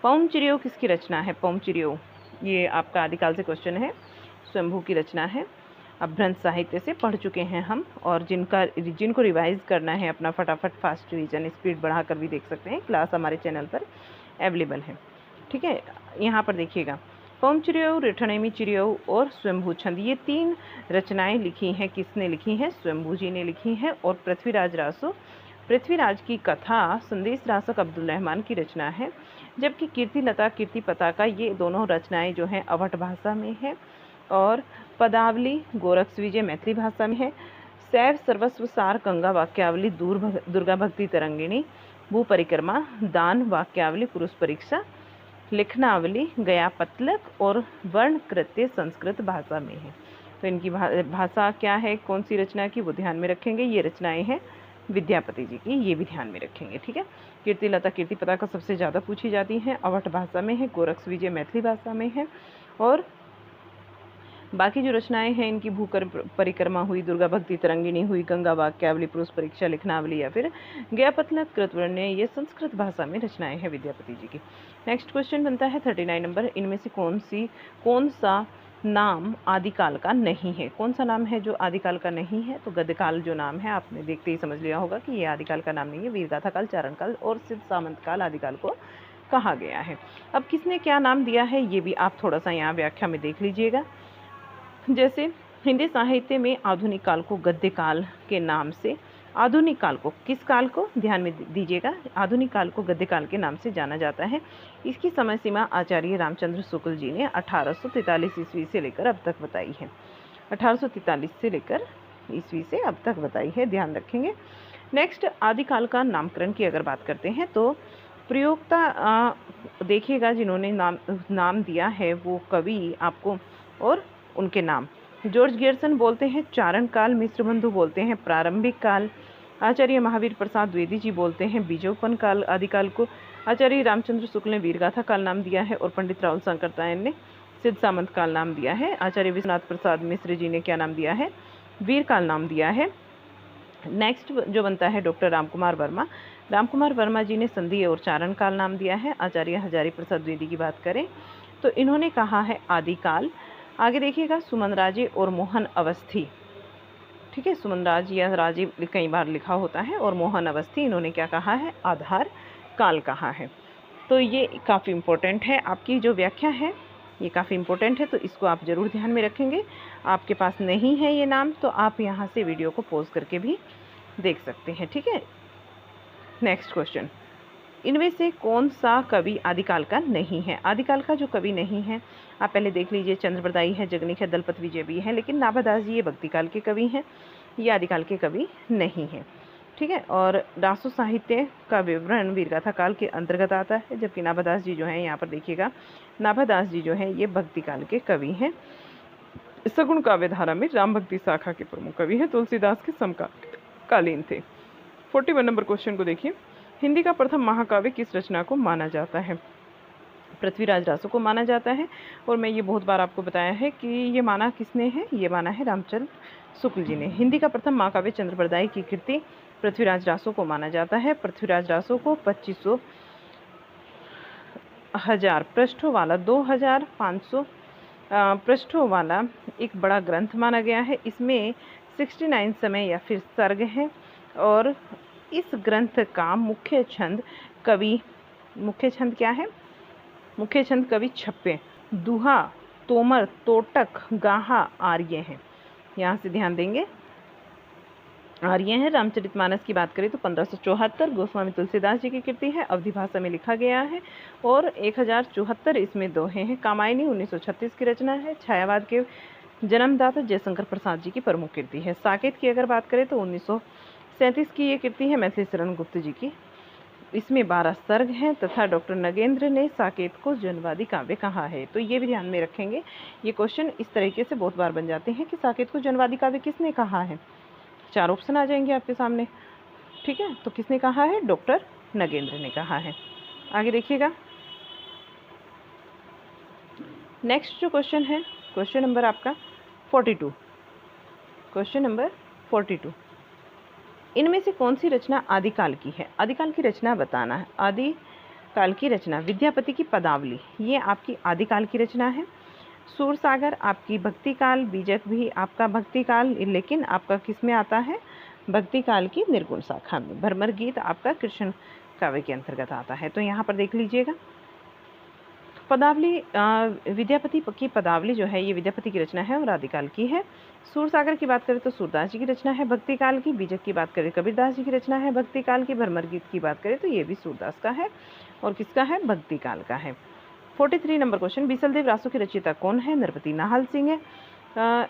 पौमचिरियो किसकी रचना है। पौमचिरियो ये आपका आदिकाल से क्वेश्चन है, स्वयंभू की रचना है। अभ्रंश साहित्य से पढ़ चुके हैं हम, और जिनको रिवाइज करना है अपना फटाफट फास्ट रिवीजन स्पीड बढ़ाकर भी देख सकते हैं, क्लास हमारे चैनल पर अवेलेबल है, ठीक है। यहाँ पर देखिएगा, पौमचिरियो, रिठणेमी चिरियो और स्वयंभू छंद, ये 3 रचनाएं लिखी हैं। किसने लिखी हैं, स्वयंभू जी ने लिखी हैं। और पृथ्वीराज की कथा संदेश रासक अब्दुल रहमान की रचना है। जबकि कीर्तिलता, कीर्ति पताका, ये दोनों रचनाएं जो हैं अवध भाषा में है। और पदावली, गोरक्ष विजय मैथिली भाषा में है। शैव सर्वस्व सार, गंगा वाक्यावली, दुर्गा भक्ति तरंगिणी, भू परिक्रमा, दान वाक्यावली, पुरुष परीक्षा, लिखनावली, गया पतलक और वर्ण कृत्य संस्कृत भाषा में है। तो इनकी भाषा क्या है, कौन सी रचना की, वो ध्यान में रखेंगे। ये रचनाएं हैं विद्यापति जी की, ये भी ध्यान में रखेंगे, ठीक है। कीर्तिलता, कीर्ति पताका सबसे ज़्यादा पूछी जाती हैं, अवध भाषा में है। गोरक्ष विजय मैथिली भाषा में है। और बाकी जो रचनाएं हैं इनकी भूकर परिक्रमा हुई, दुर्गा भक्ति तरंगिणी हुई, गंगा वाक्यावली, पुरुष परीक्षा लिखनावली या फिर गयापत्नक कृतवर्ण्य, ये संस्कृत भाषा में रचनाएं हैं विद्यापति जी की। नेक्स्ट क्वेश्चन बनता है 39 नंबर, इनमें से कौन सा नाम आदिकाल का नहीं है? कौन सा नाम है जो आदिकाल का नहीं है? तो गद्यकाल जो नाम है आपने देखते ही समझ लिया होगा कि ये आदिकाल का नाम नहीं है। वीरगाथा काल, चारण काल और सिद्ध सामंत काल आदिकाल को कहा गया है। अब किसने क्या नाम दिया है ये भी आप थोड़ा सा यहाँ व्याख्या में देख लीजिएगा। जैसे हिंदी साहित्य में आधुनिक काल को गद्य काल के नाम से, आधुनिक काल को, किस काल को ध्यान में दीजिएगा, आधुनिक काल को गद्य काल के नाम से जाना जाता है। इसकी समय सीमा आचार्य रामचंद्र शुक्ल जी ने 1843 ईस्वी से लेकर अब तक बताई है। 1843 से लेकर ईस्वी से अब तक बताई है, ध्यान रखेंगे। नेक्स्ट, आदिकाल का नामकरण की अगर बात करते हैं तो प्रयोक्ता देखिएगा जिन्होंने नाम दिया है वो कवि आपको और उनके नाम। जॉर्ज गियर्सन बोलते हैं चारण काल, मिश्र बंधु बोलते हैं प्रारंभिक काल, आचार्य महावीर प्रसाद द्विवेदी जी बोलते हैं बीजोपन काल आदिकाल को, आचार्य रामचंद्र शुक्ल ने वीरगाथा काल नाम दिया है और पंडित राहुल शंकरतायन ने सिद्ध सामंत काल नाम दिया है। आचार्य विश्वनाथ प्रसाद मिश्र जी ने क्या नाम दिया है? वीर काल नाम दिया है। नेक्स्ट जो बनता है डॉक्टर रामकुमार वर्मा, रामकुमार वर्मा जी ने संधि और चारण काल नाम दिया है। आचार्य हजारी प्रसाद द्विवेदी की बात करें तो इन्होंने कहा है आदिकाल। आगे देखिएगा सुमन राजे और मोहन अवस्थी, ठीक है, सुमन राज या राजे कई बार लिखा होता है, और मोहन अवस्थी इन्होंने क्या कहा है? आधार काल कहा है। तो ये काफ़ी इम्पोर्टेंट है, आपकी जो व्याख्या है ये काफ़ी इम्पोर्टेंट है, तो इसको आप ज़रूर ध्यान में रखेंगे। आपके पास नहीं है ये नाम तो आप यहाँ से वीडियो को पॉज करके भी देख सकते हैं, ठीक है। नेक्स्ट क्वेश्चन, इनमें से कौन सा कवि आदिकाल का नहीं है? आदिकाल का जो कवि नहीं है आप पहले देख लीजिए, चंद्रप्रदायी है, जगनिक है, दलपत विजय भी है, लेकिन नाभादास जी ये भक्तिकाल के कवि हैं, ये आदिकाल के कवि नहीं हैं, ठीक है। और रासो साहित्य का विवरण वीरगाथा काल के अंतर्गत आता है, जबकि नाभादास जी जो हैं यहाँ पर देखिएगा, नाभादास जी जो हैं ये भक्तिकाल के कवि हैं। सगुण काव्य धारा में राम भक्ति शाखा के प्रमुख कवि हैं, तुलसीदास के समकालीन थे। 41 नंबर क्वेश्चन को देखिए, हिंदी का प्रथम महाकाव्य किस रचना को माना जाता है? पृथ्वीराज रासो को माना जाता है, और मैं ये बहुत बार आपको बताया है कि ये माना किसने है? ये माना है रामचंद्र शुक्ल जी ने। हिंदी का प्रथम महाकाव्य चंद्रप्रदायी की कृति पृथ्वीराज रासो को माना जाता है। पृथ्वीराज रासो को 25,000 पृष्ठों वाला 2,500 पृष्ठों वाला एक बड़ा ग्रंथ माना गया है। इसमें 69 समय या फिर सर्ग हैं, और इस ग्रंथ का मुख्य छंद क्या है? मुख्य छंद कवि छप्पे, दुहा, तोमर, तोटक, गाहा, आर्य हैं। यहाँ से ध्यान देंगे, आर्य हैं। रामचरितमानस की बात करें तो 1574 गोस्वामी तुलसीदास जी की कृति है, अवधि भाषा में लिखा गया है, और 1074 इसमें दोहे हैं। कामायनी 1936 की रचना है, छायावाद के जन्मदाता जयशंकर प्रसाद जी की प्रमुख कृति है। साकेत की अगर बात करें तो 1937 की ये कृति है मैथिली शरण गुप्त जी की, इसमें 12 सर्ग हैं, तथा डॉक्टर नगेंद्र ने साकेत को जनवादी काव्य कहा है। तो ये भी ध्यान में रखेंगे, ये क्वेश्चन इस तरीके से बहुत बार बन जाते हैं कि साकेत को जनवादी काव्य किसने कहा है? 4 ऑप्शन आ जाएंगे आपके सामने, ठीक है। तो किसने कहा है? डॉक्टर नगेंद्र ने कहा है। आगे देखिएगा, नेक्स्ट जो क्वेश्चन है, क्वेश्चन नंबर आपका 42, क्वेश्चन नंबर 42, इनमें से कौन सी रचना आदिकाल की है? आदिकाल की रचना बताना है। आदिकाल की रचना, विद्यापति की पदावली, ये आपकी आदिकाल की रचना है। सूरसागर आपकी भक्तिकाल, बीजक भी आपका भक्तिकाल, लेकिन आपका किस में आता है? भक्तिकाल की निर्गुण शाखा में। भ्रमर गीत आपका कृष्ण काव्य के अंतर्गत आता है। तो यहाँ पर देख लीजिएगा, पदावली विद्यापति की पदावली जो है ये विद्यापति की रचना है और आदिकाल की है। सूरसागर की बात करें तो सूरदास जी की रचना है भक्तिकाल की। बीजक की बात करें कबीरदास जी की रचना है भक्तिकाल की। भ्रमर गीत की बात करें तो ये भी सूरदास का है और किसका है? भक्तिकाल का है। 43 नंबर क्वेश्चन, बिसलदेव रासो के रचयिता कौन है? नरपति नाहल सिंह है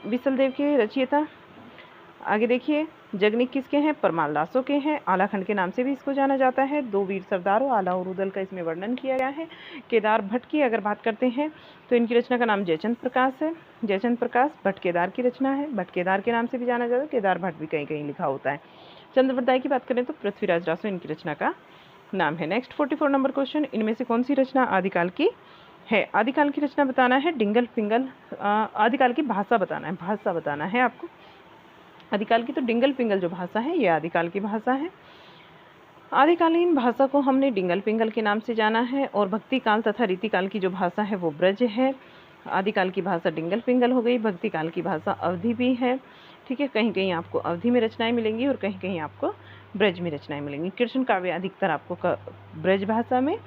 बिसलदेव के रचयिता। आगे देखिए, जगनिक किसके हैं? परमाल रासो के हैं। आलाखंड के नाम से भी इसको जाना जाता है। 2 वीर सरदारों आला और उदल का इसमें वर्णन किया गया है। केदार भट्ट की अगर बात करते हैं तो इनकी रचना का नाम जयचंद प्रकाश है। जयचंद प्रकाश भट्ट केदार की रचना है। भट्ट केदार के नाम से भी जाना जाता है, केदार भट्ट भी कहीं कहीं लिखा होता है। चंद्रप्रदाय की बात करें तो पृथ्वीराज रासो इनकी रचना का नाम है। नेक्स्ट 44 नंबर क्वेश्चन, इनमें से कौन सी रचना आदिकाल की है। आदिकाल की रचना बताना है, डिंगल पिंगल आदिकाल की भाषा बताना है, भाषा बताना है आपको। आदिकाल की तो डिंगल पिंगल जो भाषा है ये आदिकाल की भाषा है। आदिकालीन भाषा को हमने डिंगल पिंगल के नाम से जाना है और भक्ति काल तथा रीतिकाल की जो भाषा है वो ब्रज है। आदिकाल की भाषा डिंगल पिंगल हो गई, भक्ति काल की भाषा अवधि भी है। ठीक है, कहीं कहीं आपको अवधि में रचनाएं मिलेंगी और कहीं कहीं आपको ब्रज में रचनाएं मिलेंगी। कृष्ण काव्य अधिकतर आपको ब्रज भाषा में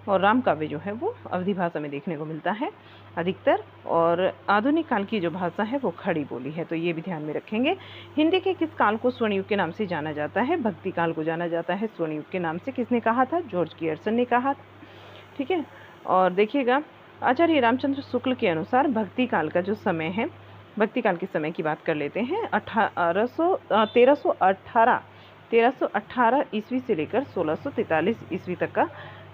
और राम काव्य जो है वो अवधि भाषा में देखने को मिलता है अधिकतर। और आधुनिक काल की जो भाषा है वो खड़ी बोली है, तो ये भी ध्यान में रखेंगे। हिंदी के किस काल को स्वर्ण युग के नाम से जाना जाता है? भक्ति काल को जाना जाता है स्वर्ण युग के नाम से। किसने कहा था? जॉर्ज गियर्सन ने कहा था। ठीक है, और देखिएगा आचार्य रामचंद्र शुक्ल के अनुसार भक्ति काल का जो समय है, भक्ति काल के समय की बात कर लेते हैं। 1318 ईस्वी से लेकर 1643 ईस्वी तक का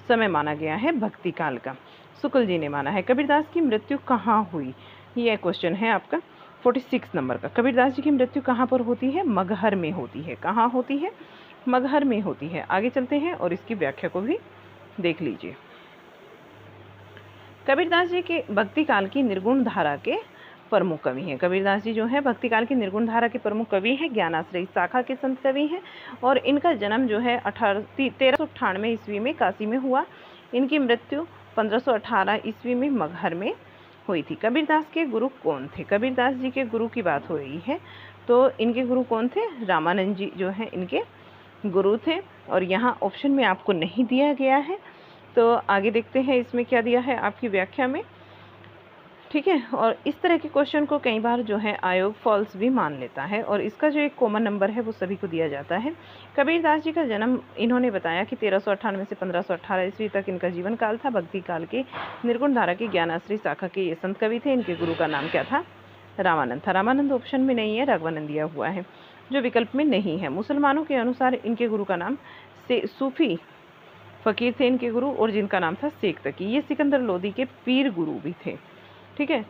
समय माना गया है भक्ति काल का, शुक्ल जी ने माना है। कबीरदास की मृत्यु कहाँ हुई? यह क्वेश्चन है आपका 46 नंबर का। कबीरदास जी की मृत्यु कहाँ पर होती है? मगहर में होती है। कहाँ होती है? मगहर में होती है। आगे चलते हैं और इसकी व्याख्या को भी देख लीजिए। कबीरदास जी के भक्ति काल की निर्गुण धारा के प्रमुख कवि हैं। कबीरदास जी जो है भक्ति काल की निर्गुण धारा के प्रमुख कवि हैं, ज्ञानाश्रयी शाखा के संत कवि हैं और इनका जन्म जो है 1398 ईस्वी में काशी में हुआ। इनकी मृत्यु 1518 ईस्वी में मगहर में हुई थी। कबीरदास के गुरु कौन थे? कबीरदास जी के गुरु की बात हो रही है तो इनके गुरु कौन थे? रामानंद जी जो है इनके गुरु थे और यहाँ ऑप्शन में आपको नहीं दिया गया है, तो आगे देखते हैं इसमें क्या दिया है आपकी व्याख्या में। ठीक है, और इस तरह के क्वेश्चन को कई बार जो है आयोग फॉल्स भी मान लेता है और इसका जो एक कॉमन नंबर है वो सभी को दिया जाता है। कबीरदास जी का जन्म इन्होंने बताया कि 1398 से 1518 ईस्वी तक इनका जीवन काल था। भक्ति काल के निर्गुण धारा के ज्ञानाश्रयी शाखा के ये संत कवि थे। इनके गुरु का नाम क्या था? रामानंद था। रामानंद ऑप्शन में नहीं है, राघवानंद दिया हुआ है जो विकल्प में नहीं है। मुसलमानों के अनुसार इनके गुरु का नाम सूफी फ़कीर थे इनके गुरु और जिनका नाम था शेख तकी। ये सिकंदर लोदी के पीर गुरु भी थे। ठीक है,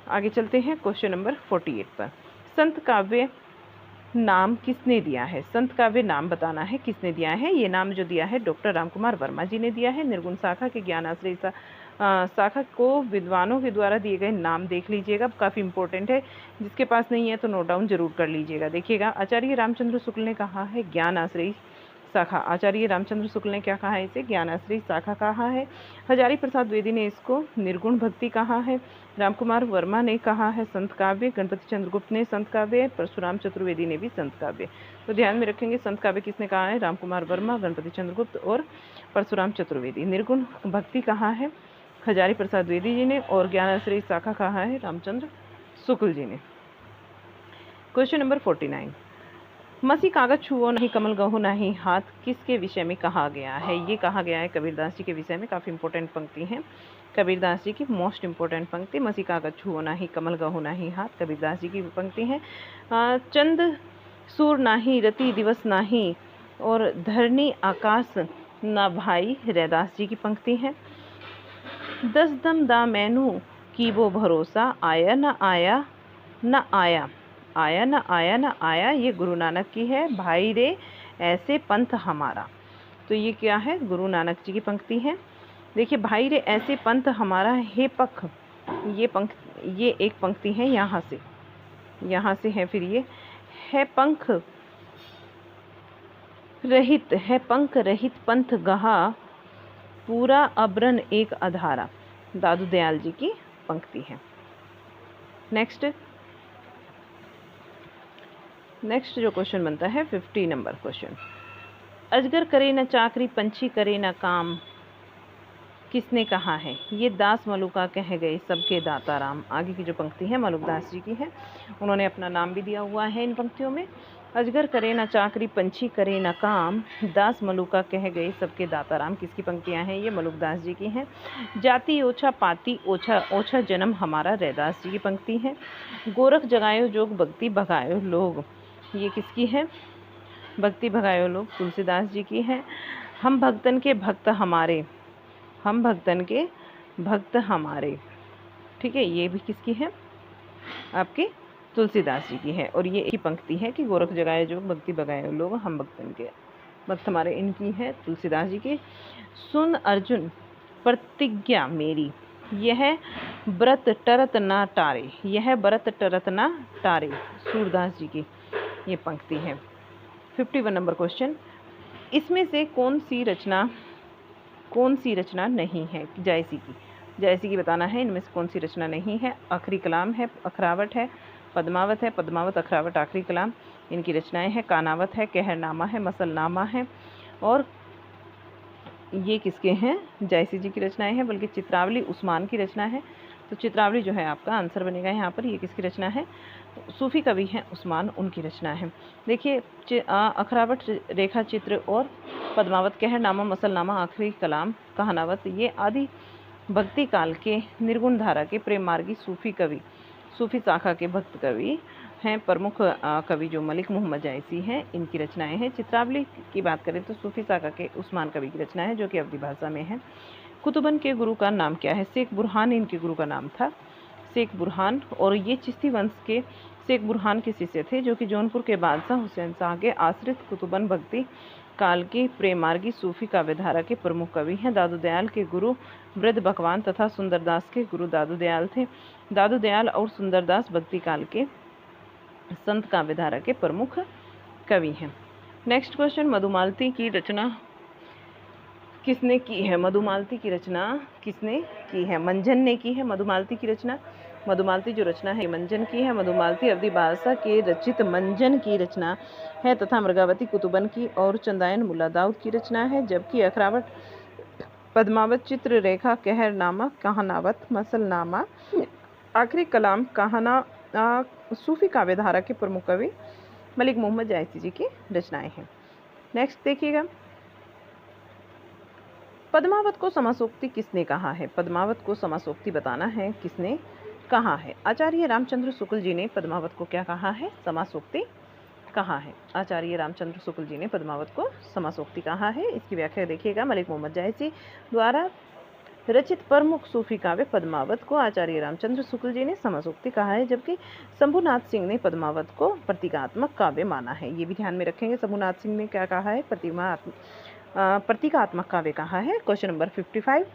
आगे चलते हैं क्वेश्चन नंबर 48 पर। संत काव्य नाम किसने दिया है? संत काव्य नाम बताना है किसने दिया है। ये नाम जो दिया है डॉक्टर रामकुमार वर्मा जी ने दिया है। निर्गुण शाखा के ज्ञानाश्रयी शाखा को विद्वानों के द्वारा दिए गए नाम देख लीजिएगा, काफ़ी इंपॉर्टेंट है। जिसके पास नहीं है तो नोट डाउन जरूर कर लीजिएगा। देखिएगा, आचार्य रामचंद्र शुक्ल ने कहा है ज्ञानाश्रयी शाखा। आचार्य रामचंद्र शुक्ल ने क्या कहा है? इसे ज्ञानाश्रयी शाखा कहा है। हजारी प्रसाद द्विवेदी ने इसको निर्गुण भक्ति कहा है। रामकुमार वर्मा ने कहा है संत काव्य। गणपति चंद्रगुप्त ने संत काव्य। परशुराम चतुर्वेदी ने भी संत काव्य। तो ध्यान में रखेंगे संत काव्य किसने कहा है? रामकुमार वर्मा, गणपति चंद्रगुप्त और परशुराम चतुर्वेदी। निर्गुण भक्ति कहा है हजारी प्रसाद द्विवेदी जी ने और ज्ञानाश्रयी शाखा कहा है रामचंद्र शुक्ल जी ने। Question number 49। मसी कागज छुओ नहीं कमल गहो नहीं हाथ किसके विषय में कहा गया है? ये कहा गया है कबीरदास जी के विषय में। काफ़ी इंपॉर्टेंट पंक्ति है कबीरदास जी की, मोस्ट इंपॉर्टेंट पंक्ति। मसी कागज छुओ नाही कमल गहो नाही हाथ, कबीरदास जी की पंक्ति है। चंद सूर नाही रति दिवस नाही और धरनी आकाश ना भाई, रैदास जी की पंक्ति है। 10 दम दा मैनू की वो भरोसा आया न आया न आया, आया न आया न आया, ये गुरु नानक की है। भाई रे ऐसे पंथ हमारा, तो ये क्या है? गुरु नानक जी की पंक्ति है। देखिए, भाई रे ऐसे पंथ हमारा, हे पख, ये एक पंक्ति है यहाँ से है। फिर ये है पंख रहित पंथ गहा पूरा अबरन एक अधारा, दादू दयाल जी की पंक्ति है। नेक्स्ट जो क्वेश्चन बनता है 50 नंबर क्वेश्चन। अजगर करे न चाकरी पंछी करे न काम, किसने कहा है? ये दास मलुका कह गए सबके दाता राम। आगे की जो पंक्ति है मलुकदास जी की है, उन्होंने अपना नाम भी दिया हुआ है इन पंक्तियों में। अजगर करे न चाकरी पंछी करे न काम, दास मलुका कह गए सबके दाता राम, किसकी पंक्तियां हैं? ये मलुकदास जी की हैं। जाति ओछा पाती ओछा ओछा जन्म हमारा, रैदास जी की पंक्ति है। गोरख जगायो जोग भक्ति भगायो लोग, ये किसकी है? भक्ति भगायो लोग, तुलसीदास जी की है। हम भक्तन के भक्त हमारे, हम भक्तन के भक्त हमारे, ठीक है, ये भी किसकी है? आपके तुलसीदास जी की है। और ये एक ही पंक्ति है कि गोरख जगाए जो भक्ति भगाए लोग, हम भक्तन के भक्त हमारे, इनकी है तुलसीदास जी की। सुन अर्जुन प्रतिज्ञा मेरी, यह व्रत टरत ना टारे, यह व्रत टरत ना टारे, सूरदास जी की ये पंक्ति है। 51 नंबर क्वेश्चन, इसमें से कौन सी रचना नहीं है? जायसी की बताना है। इनमें से कौन सी रचना नहीं है? आखिरी कलाम है, अखरावट है, पद्मावत है, पद्मावत अखरावट आखिरी कलाम इनकी रचनाएं हैं। कानावत है, कहरनामा है, मसलनामा है, और ये किसके हैं? जायसी जी की रचनाएं हैं। बल्कि चित्रावली उस्मान की रचना है, तो चित्रावली जो है आपका आंसर बनेगा यहाँ पर। ये किसकी रचना है? सूफी कवि हैं उस्मान, उनकी रचना है। देखिए अखरावट, रेखा चित्र और पद्मावत, कहरनामा, मसलनामा आखिरी कलाम, कहानावत, ये आदि भक्ति काल के निर्गुण धारा के प्रेम मार्गी सूफी शाखा के भक्त कवि हैं। प्रमुख कवि जो मलिक मोहम्मद जायसी हैं, इनकी रचनाएं हैं। चित्रावली की बात करें तो सूफी शाखा के उस्मान कवि की रचना है, जो कि अवधी भाषा में है। कुतुबन के गुरु का नाम क्या है? शेख बुरहान इनके गुरु का नाम था, शेख बुरहान। और ये चिश्ती वंश के शेख बुरहान के शिष्य थे, जो कि जौनपुर के बादशाह हुसैन शाह के आश्रित कुतुबन भक्ति काल के प्रेमार्गी सूफी काव्यधारा के प्रमुख कवि हैं। दादू दयाल के गुरु वृद्ध भगवान तथा सुंदरदास के गुरु दादू दयाल थे। दादू दयाल और सुंदरदास भक्ति काल के संत काव्यधारा के प्रमुख कवि हैं। नेक्स्ट क्वेश्चन, मधुमालती की रचना किसने की है? मधुमालती की रचना किसने की है? मंजन ने की है मधुमालती की रचना। मधुमालती जो रचना है मंजन की है। मधुमालती अवधी भाषा के रचित मंजन की रचना है तथा मृगावती कुतुबन की और चंदायन मुल्ला दाऊद की रचना है। जबकि अखरावट, पद्मावत, चित्र रेखा, कहरनामा, कहानावत, मसलनामा आखिरी कलाम, कहाना सूफी काव्यधारा के प्रमुख कवि मलिक मोहम्मद जायसी जी की रचनाएं हैं। नेक्स्ट देखिएगा, पद्मावत को समासोक्ति किसने कहा है? पद्मावत को समासोक्ति बताना है किसने कहा है? आचार्य रामचंद्र शुक्ल जी ने पद्मावत को क्या कहा है? समासोक्ति कहा है। आचार्य रामचंद्र शुक्ल जी ने पद्मावत को समासोक्ति कहा है। इसकी व्याख्या देखिएगा, मलिक मोहम्मद जायसी द्वारा रचित प्रमुख सूफी काव्य पद्मावत को आचार्य रामचंद्र शुक्ल जी ने समासोक्ति कहा है, जबकि शंभुनाथ सिंह ने पद्मावत को प्रतीकात्मक काव्य माना है। ये भी ध्यान में रखेंगे, शंभुनाथ सिंह ने क्या कहा है? प्रतीकात्मक काव्य कहा है। क्वेश्चन नंबर 55,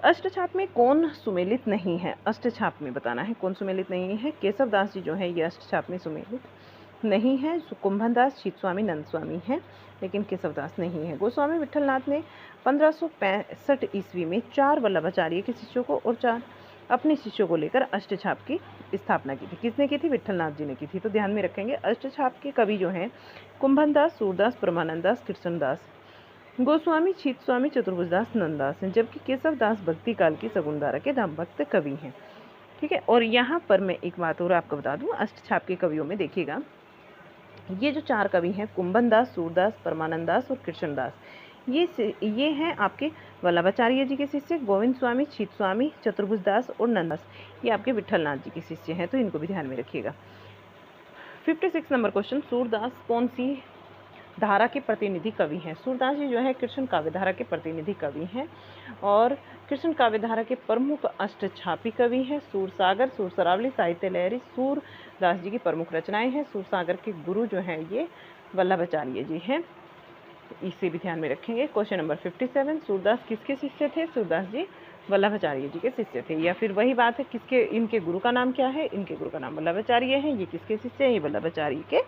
अष्टछाप में कौन सुमेलित नहीं है? अष्टछाप में बताना है कौन सुमेलित नहीं है। केशव दास जी जो है ये अष्टछाप में सुमेलित नहीं है। कुंभन दास, शीत स्वामी, नंद स्वामी हैं, लेकिन केशव दास नहीं है। गोस्वामी विठलनाथ ने 1565 ईस्वी में 4 वल्लभाचार्य के शिष्यों को और 4 अपने शिष्यों को लेकर अष्टछाप की स्थापना की थी। किसने की थी? विठलनाथ जी ने की थी। तो ध्यान में रखेंगे, अष्टछाप के कवि जो हैं कुंभन दास, सूरदास, परमानंद दास, कृष्णदास, गोस्वामी, छीत स्वामी, चतुर्भुजदास, नंददास हैं। जबकि केशव दास भक्ति काल की सगुनधारा के राम भक्त कवि हैं। ठीक है, और यहाँ पर मैं एक बात और आपको बता दूँ, अष्टछाप के कवियों में देखिएगा, ये जो 4 कवि हैं कुंभन दास, सूरदास, परमानंद दास और कृष्णदास, ये हैं आपके वल्लभाचार्य जी के शिष्य। गोविंद स्वामी, छीत स्वामी, चतुर्भुजदास और नंददास ये आपके विठलनाथ जी के शिष्य हैं, तो इनको भी ध्यान में रखिएगा। 56 नंबर क्वेश्चन, सूरदास कौन सी धारा के प्रतिनिधि कवि हैं? सूरदास जी जो है कृष्ण काव्यधारा के प्रतिनिधि कवि हैं और कृष्ण काव्यधारा के प्रमुख अष्टछापी कवि हैं। सूरसागर, सूरसरावली, साहित्य लहरी सूरदास जी की प्रमुख रचनाएं हैं। सूरसागर के गुरु जो हैं ये वल्लभाचार्य जी हैं, इसे भी ध्यान में रखेंगे। क्वेश्चन नंबर 57, सूरदास किसके शिष्य थे? सूरदास जी वल्लभाचार्य जी के शिष्य थे। या फिर वही बात है, किसके, इनके गुरु का नाम क्या है? इनके गुरु का नाम वल्लभाचार्य है। ये किसके शिष्य हैं? ये वल्लभाचार्य के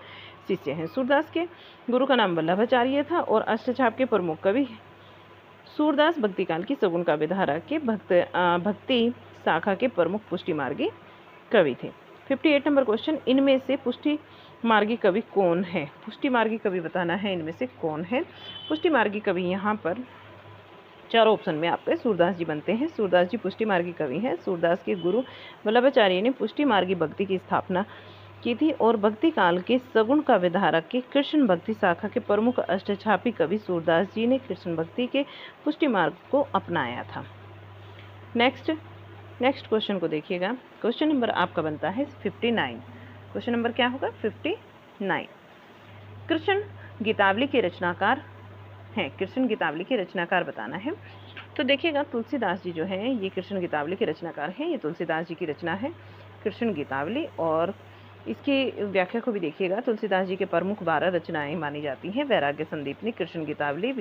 शिष्य हैं। सूरदास के गुरु का नाम वल्लभाचार्य था और अष्टछाप के प्रमुख कवि सूरदास भक्ति काल की सगुन काव्यधारा के भक्ति शाखा के प्रमुख पुष्टि मार्गी कवि थे। 58 नंबर क्वेश्चन, इनमें से पुष्टि मार्गी कवि कौन है? पुष्टि मार्गी कवि बताना है इनमें से कौन है। पुष्टि मार्गी कवि यहाँ पर 4 ऑप्शन में आपके सूरदास जी बनते हैं। सूरदास जी पुष्टि मार्गी कवि हैं। सूरदास के गुरु वल्लभाचार्य ने पुष्टि मार्गी भक्ति की स्थापना की थी और भक्ति काल के सगुण काव्यधारा के कृष्ण भक्ति शाखा के प्रमुख अष्टछापी कवि सूरदास जी ने कृष्ण भक्ति के पुष्टि मार्ग को अपनाया था। नेक्स्ट क्वेश्चन को देखिएगा। क्वेश्चन नंबर आपका बनता है 59। क्वेश्चन नंबर क्या होगा? 59। कृष्ण गीतावली के रचनाकार हैं। कृष्ण गीतावली के रचनाकार बताना है। तो देखिएगा, तुलसीदास जी जो हैं ये कृष्ण गीतावली के रचनाकार हैं। ये तुलसीदास जी की रचना है कृष्ण गीतावली, और इसकी व्याख्या को भी देखिएगा। तुलसीदास जी के प्रमुख 12 रचनाएं मानी जाती हैं। वैराग्य संदीपनी, कृष्ण गीतावली,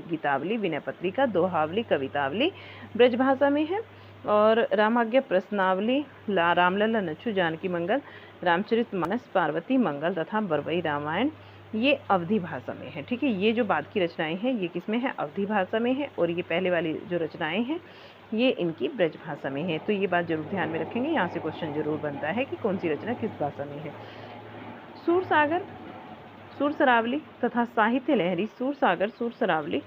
विनय पत्रिका, दोहावली, कवितावली ब्रजभाषा में है। और रामाज्ञा प्रश्नावली, रामलला नच्छू, जानकी मंगल, रामचरितमानस, पार्वती मंगल तथा बरवई रामायण ये अवधी भाषा में है। ठीक है, ये जो बाद की रचनाएं हैं ये किस में है? अवधी भाषा में है। और ये पहले वाली जो रचनाएं हैं ये इनकी ब्रज भाषा में है। तो ये बात जरूर ध्यान में रखेंगे, यहाँ से क्वेश्चन जरूर बनता है कि कौन सी रचना किस भाषा में है। सूरसागर, सुरसरावली तथा साहित्य लहरी, सूरसागर, सुरसरावली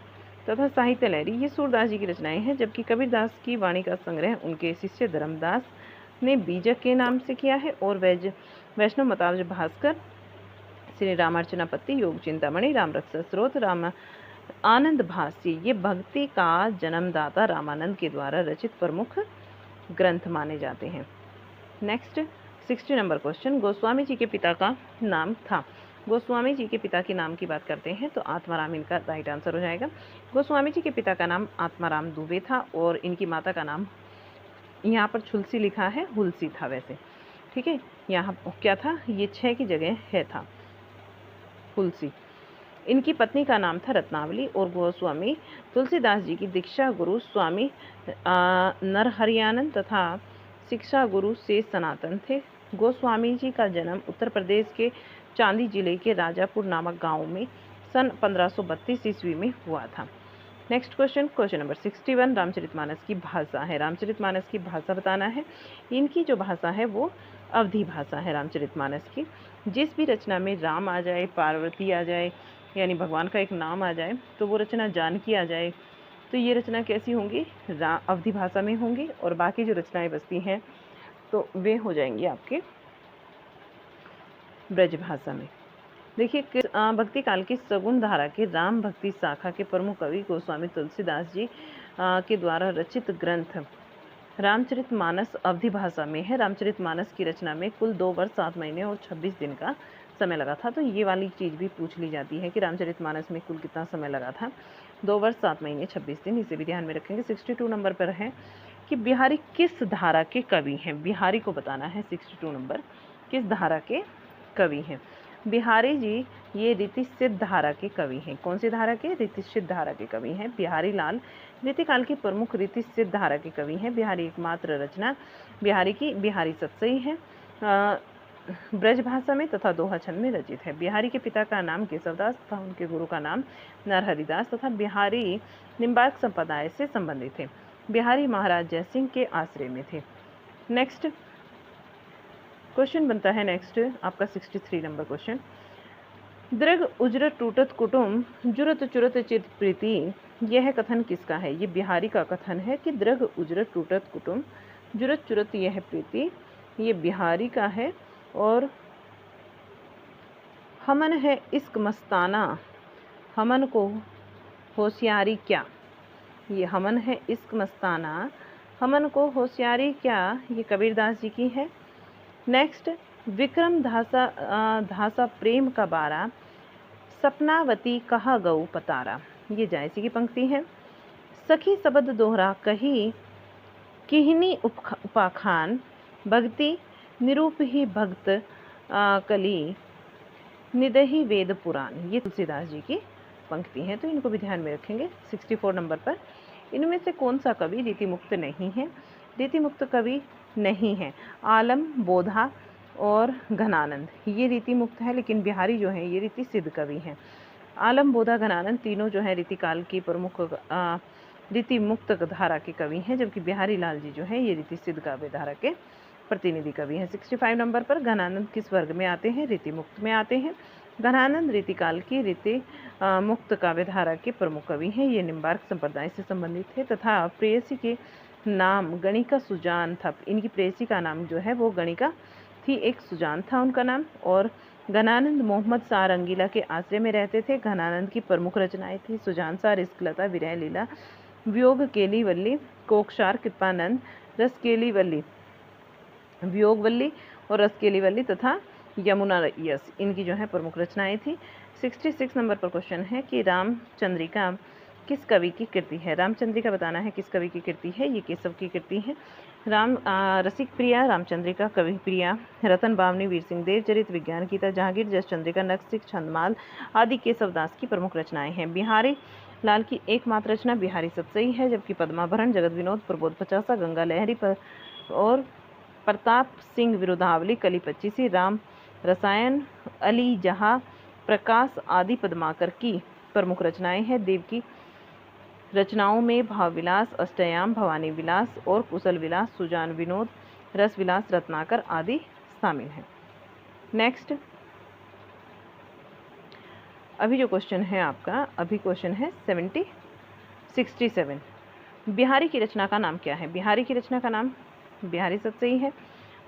तथा साहित्य लहरी ये सूरदास जी की रचनाएं हैं, जबकि कबीरदास की वाणी का संग्रह उनके शिष्य धर्मदास ने बीजक के नाम से किया है। और वैष्णव मतावज भास्कर, श्री रामार्चनापत्ति, योग चिंतामणि, राम रक्षा स्रोत, राम आनंद भाष्य ये भक्ति का जन्मदाता रामानंद के द्वारा रचित प्रमुख ग्रंथ माने जाते हैं। Next 60 number question, Goswami ji के पिता का नाम था। गोस्वामी जी के पिता के नाम की बात करते हैं तो आत्माराम इनका राइट आंसर हो जाएगा। गोस्वामी जी के पिता का नाम आत्माराम दुबे था और इनकी माता का नाम यहाँ पर छुलसी लिखा है, हुलसी था वैसे। ठीक है, यहाँ क्या था? ये 6 की जगह है था हुलसी। इनकी पत्नी का नाम था रत्नावली और गोस्वामी तुलसीदास जी की दीक्षा गुरु स्वामी नरहरियानंद तथा शिक्षा गुरु से सनातन थे। गोस्वामी जी का जन्म उत्तर प्रदेश के चांदी जिले के राजापुर नामक गांव में सन 1532 ईस्वी में हुआ था। Next question, question number 61, Ramcharitmanas की भाषा है। रामचरितमानस की भाषा बताना है। इनकी जो भाषा है वो अवधी भाषा है रामचरितमानस की। जिस भी रचना में राम आ जाए, पार्वती आ जाए, यानी भगवान का एक नाम आ जाए, तो वो रचना जानकी आ जाए, तो ये रचना कैसी होंगी? अवधी भाषा में होंगी। और बाकी जो रचनाएं बचती हैं तो वे हो जाएंगी आपके ब्रज भाषा में। देखिए, भक्ति काल की सगुण धारा के राम भक्ति शाखा के प्रमुख कवि गोस्वामी तुलसीदास जी के द्वारा रचित ग्रंथ रामचरितमानस अवधी भाषा में है। रामचरितमानस की रचना में कुल 2 वर्ष 7 महीने और 26 दिन का समय लगा था। तो ये वाली चीज़ भी पूछ ली जाती है कि रामचरितमानस में कुल कितना समय लगा था? 2 वर्ष 7 महीने 26 दिन। इसे भी ध्यान में रखेंगे। 62 नंबर पर है कि बिहारी किस धारा के कवि हैं? बिहारी को बताना है। 62 नंबर, किस धारा के कवि हैं? बिहारी जी ये रीतिसिद्ध धारा के कवि हैं। कौन सी धारा के? रीतिसिद्ध धारा के कवि हैं। बिहारी लाल रीतिकाल की प्रमुख रीतिसिद्ध धारा के कवि हैं। बिहारी एकमात्र रचना बिहारी की बिहारी सत्सई है, ब्रज भाषा में तथा दोहा छंद में रचित है। बिहारी के पिता का नाम केशवदास तथा उनके गुरु का नाम नरहरिदास तथा बिहारी निम्बार्क संप्रदाय से संबंधित थे। बिहारी महाराज जयसिंह के आश्रय में थे। नेक्स्ट क्वेश्चन बनता है नेक्स्ट आपका 63 नंबर क्वेश्चन, दृग उजरत टूटत कुटुम जुरत चुरत चित प्रीति, यह कथन किसका है? ये बिहारी का कथन है कि दृग उजरत टूटत कुटुम जुरत चुरत यह प्रीति, ये बिहारी का है। और हमन है इश्क मस्ताना, हमन को होशियारी क्या, ये हमन है इश्क मस्ताना, हमन को होशियारी क्या, ये कबीरदास जी की है। नेक्स्ट, विक्रम धासा प्रेम का बारा, सपनावती कहा गऊ पतारा, ये जायसी की पंक्ति है। सखी शब्द दोहरा कही किहनी उपाखान, भक्ति निरूप ही भक्त कली निदही वेद पुराण, ये तुलसीदास जी की पंक्ति है। तो इनको भी ध्यान में रखेंगे। 64 नंबर पर, इनमें से कौन सा कवि रीतिमुक्त नहीं है? रीतिमुक्त कवि नहीं है आलम, बोधा और घनानंद, ये रीति मुक्त है। लेकिन बिहारी जो है ये रीति सिद्ध कवि हैं। आलम, बोधा, घनानंद तीनों जो है रीतिकाल की प्रमुख रीति मुक्त धारा के कवि हैं, जबकि बिहारी लाल जी जो है ये रीति सिद्ध काव्य धारा के प्रतिनिधि कवि हैं। 65 नंबर पर, घनानंद किस वर्ग में आते हैं? रीति मुक्त में आते हैं। घनानंद रीतिकाल की रीति मुक्त काव्य धारा के प्रमुख कवि हैं। ये निम्बार्क संप्रदाय से संबंधित है तथा प्रेयसी के नाम गणिका सुजान था। इनकी प्रेयसी का नाम जो है वो गणिका थी, एक सुजान था उनका नाम। और घनानंद मोहम्मद शाह रंगीला के आश्रय में रहते थे। घनानंद की प्रमुख रचनाएं थी सुजान शाह, इश्कलता, विरह लीला, वियोग केली वल्ली, कोकशार, कृपानंद, रसकेली वल्ली, वियोग वल्ली और रसकेली वल्ली तथा यमुना यस, इनकी जो है प्रमुख रचनाएं थी। 66 नंबर पर क्वेश्चन है कि रामचंद्रिका किस कवि की कृति है? रामचंद्रिका बताना है किस कवि की कृति है? ये केशव की कृति है। रसिक प्रिया, रामचंद्रिका, कवि प्रिया, रतन बावनी, वीर सिंह देव चरित, विज्ञान गीता, जहांगीर, जस चंद्रिका, नक्सिक, छंदमाल आदि केशवदास की प्रमुख रचनाएं हैं। बिहारी लाल की एकमात्र रचना बिहारी सतसई है, जबकि पद्माभरण, जगत विनोद, प्रबोध पचासा, गंगा लहरी और प्रताप सिंह विरुद्धावली, कली पच्चीसी, राम रसायन, अली जहाँ, प्रकाश आदि पद्माकर की प्रमुख रचनाएं हैं। देव की रचनाओं में भाव विलास, अष्टयाम, भवानी विलास और कुशल विलास, सुजान विनोद, रस विलास, रत्नाकर आदि शामिल हैं। नेक्स्ट, अभी जो क्वेश्चन है आपका, अभी क्वेश्चन है 67। बिहारी की रचना का नाम क्या है? बिहारी की रचना का नाम बिहारी सतसई है,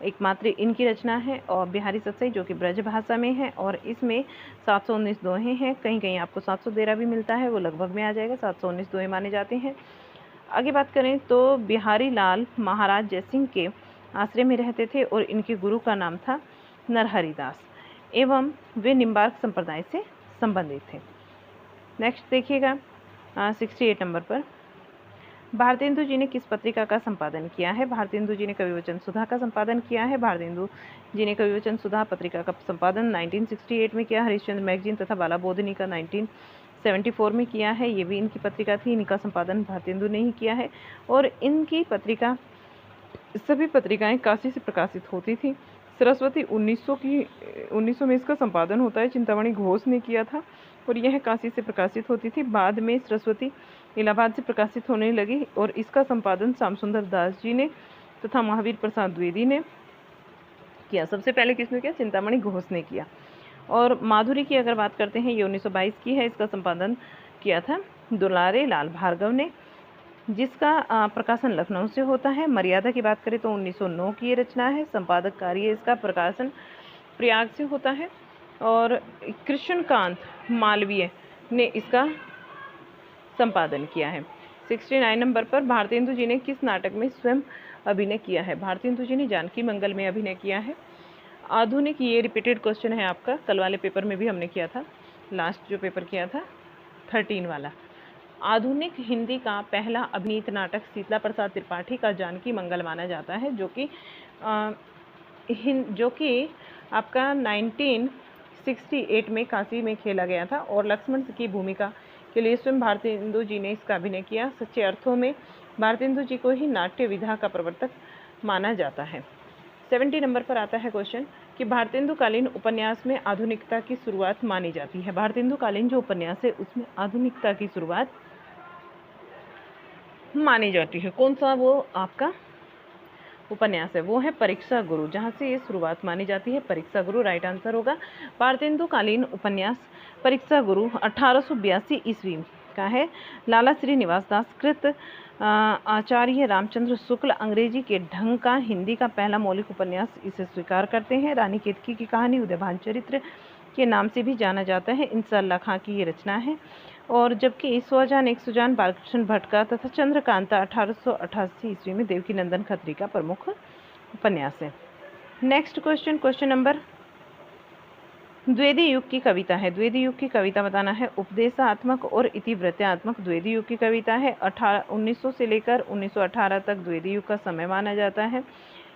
एकमात्र इनकी रचना है। और बिहारी सतसई जो कि ब्रज भाषा में है और इसमें 719 दोहे हैं। कहीं कहीं आपको 713 भी मिलता है, वो लगभग में आ जाएगा। 719 दोहे माने जाते हैं। आगे बात करें तो बिहारी लाल महाराज जयसिंह के आश्रय में रहते थे और इनके गुरु का नाम था नरहरिदास एवं वे निम्बार्क संप्रदाय से संबंधित थे। नेक्स्ट देखिएगा 68 नंबर पर, भारतेंदु जी ने किस पत्रिका का संपादन किया है? भारतेंदु जी ने कविवचन सुधा का संपादन किया है। भारतेंदु जी ने कविवचन सुधा पत्रिका का संपादन 1968 में किया। हरिश्चंद्र मैगजीन तथा बाला बोधनी का 1974 में किया है। ये भी इनकी पत्रिका थी, इनका संपादन भारतेंदु ने ही किया है। और इनकी पत्रिका, सभी पत्रिकाएं काशी से प्रकाशित होती थी। सरस्वती 1900 में इसका संपादन होता है, चिंतामणि घोष ने किया था और यह काशी से प्रकाशित होती थी। बाद में सरस्वती इलाहाबाद से प्रकाशित होने लगी और इसका संपादन श्याम सुंदर दास जी ने तथा महावीर प्रसाद द्विवेदी ने किया। सबसे पहले किसने किया? चिंतामणि घोष ने किया। और माधुरी की अगर बात करते हैं, ये 1922 की है, इसका संपादन किया था दुलारे लाल भार्गव ने, जिसका प्रकाशन लखनऊ से होता है। मर्यादा की बात करें तो 1909 की ये रचना है। संपादक कार्य इसका प्रकाशन प्रयाग से होता है। और कृष्णकांत मालवीय ने इसका संपादन किया है। 69 नंबर पर, भारतेंदु जी ने किस नाटक में स्वयं अभिनय किया है? भारतेंदु जी ने जानकी मंगल में अभिनय किया है। आधुनिक, ये रिपीटेड क्वेश्चन है आपका, कल वाले पेपर में भी हमने किया था, लास्ट जो पेपर किया था 13 वाला। आधुनिक हिंदी का पहला अभिनीत नाटक शीतला प्रसाद त्रिपाठी का जानकी मंगल माना जाता है, जो कि आपका 1968 में काशी में खेला गया था और लक्ष्मण की भूमिका के लिए स्वयं भारतेंदु जी ने इसका अभिनय किया। सच्चे अर्थों में भारतेंदु जी को ही नाट्य विधा का प्रवर्तक माना जाता है। 70 नंबर पर आता है क्वेश्चन कि भारतेंदु कालीन उपन्यास में आधुनिकता की शुरुआत मानी जाती है। भारतेंदु कालीन जो उपन्यास है उसमें आधुनिकता की शुरुआत मानी जाती है। कौन सा वो आपका उपन्यास है? वो है परीक्षा गुरु, जहाँ से ये शुरुआत मानी जाती है। परीक्षा गुरु राइट आंसर होगा। भारतेंदु कालीन उपन्यास परीक्षा गुरु 1882 ईस्वी का है। लाला श्रीनिवास दास कृत आचार्य रामचंद्र शुक्ल अंग्रेजी के ढंग का हिंदी का पहला मौलिक उपन्यास इसे स्वीकार करते हैं। रानी केतकी की कहानी उदयभान चरित्र के नाम से भी जाना जाता है। इंसाल्लाह खां की ये रचना है। और जबकि स्वजान एक सुजान बालकृष्ण भट्ट का तथा चंद्रकांता 1888 ईस्वी में देवकी नंदन खत्री का प्रमुख उपन्यास है। Next question, question number, Dwivedi युग की कविता है। द्विवेदी युग की कविता बताना है। उपदेशात्मक और इतिवृत्तात्मक द्विवेदी युग की कविता है। 1900 से लेकर 1918 तक द्विवेदी युग का समय माना जाता है।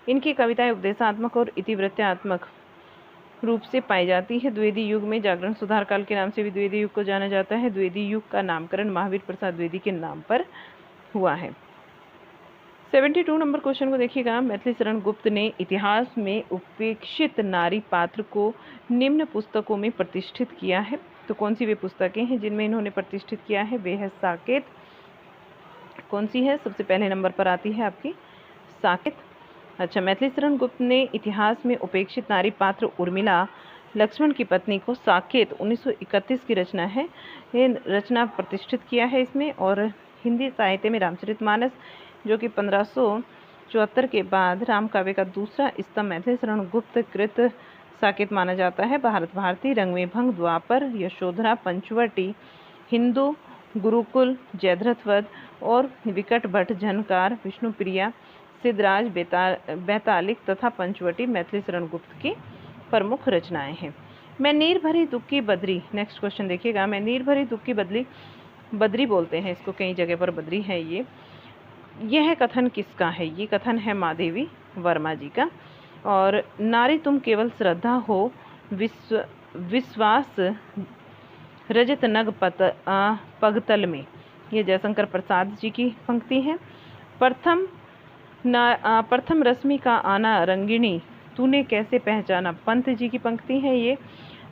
इनकी कविताएं उपदेशात्मक और इतिवृत्तात्मक रूप से पाई जाती है। द्विवेदी युग में जागरण सुधार काल के नाम से भी द्विवेदी युग को जाना जाता है। द्विवेदी युग का नामकरण महावीर प्रसाद द्विवेदी के नाम पर हुआ है। 72 नंबर क्वेश्चन को देखिएगा। मैथिली शरण गुप्त ने इतिहास में उपेक्षित नारी पात्र को निम्न पुस्तकों में प्रतिष्ठित किया है। तो कौन सी वे पुस्तकें हैं जिनमें इन्होंने प्रतिष्ठित किया है? वे है साकेत। कौन सी है? सबसे पहले नंबर पर आती है आपकी साकेत। अच्छा, मैथिली शरण गुप्त ने इतिहास में उपेक्षित नारी पात्र उर्मिला लक्ष्मण की पत्नी को साकेत 1931 की रचना है, ये रचना प्रतिष्ठित किया है इसमें। और हिंदी साहित्य में रामचरितमानस जो कि 1574 के बाद राम काव्य का दूसरा स्तंभ मैथिली शरण गुप्त कृत साकेत माना जाता है। भारत भारती, रंग में भंग, द्वापर, यशोधरा, पंचवटी, हिंदू, गुरुकुल, जयद्रथवध और विकट भट्ट, झनकार, विष्णुप्रिया, सिद्धराज, बैतालिक तथा पंचवटी मैथिली शरण गुप्त की प्रमुख रचनाएं हैं। मैं नीर भरी दुख की बदरी, नेक्स्ट क्वेश्चन देखिएगा। मैं नीर भरी दुख की बदरी बोलते हैं इसको, कई जगह पर बदरी है ये। यह कथन किसका है? ये कथन है महादेवी वर्मा जी का। और नारी तुम केवल श्रद्धा हो, विश्वास रजत नग पगतल में, ये जयशंकर प्रसाद जी की पंक्ति है। प्रथम रश्मि का आना रंगिणी, तूने कैसे पहचाना, पंत जी की पंक्ति है ये।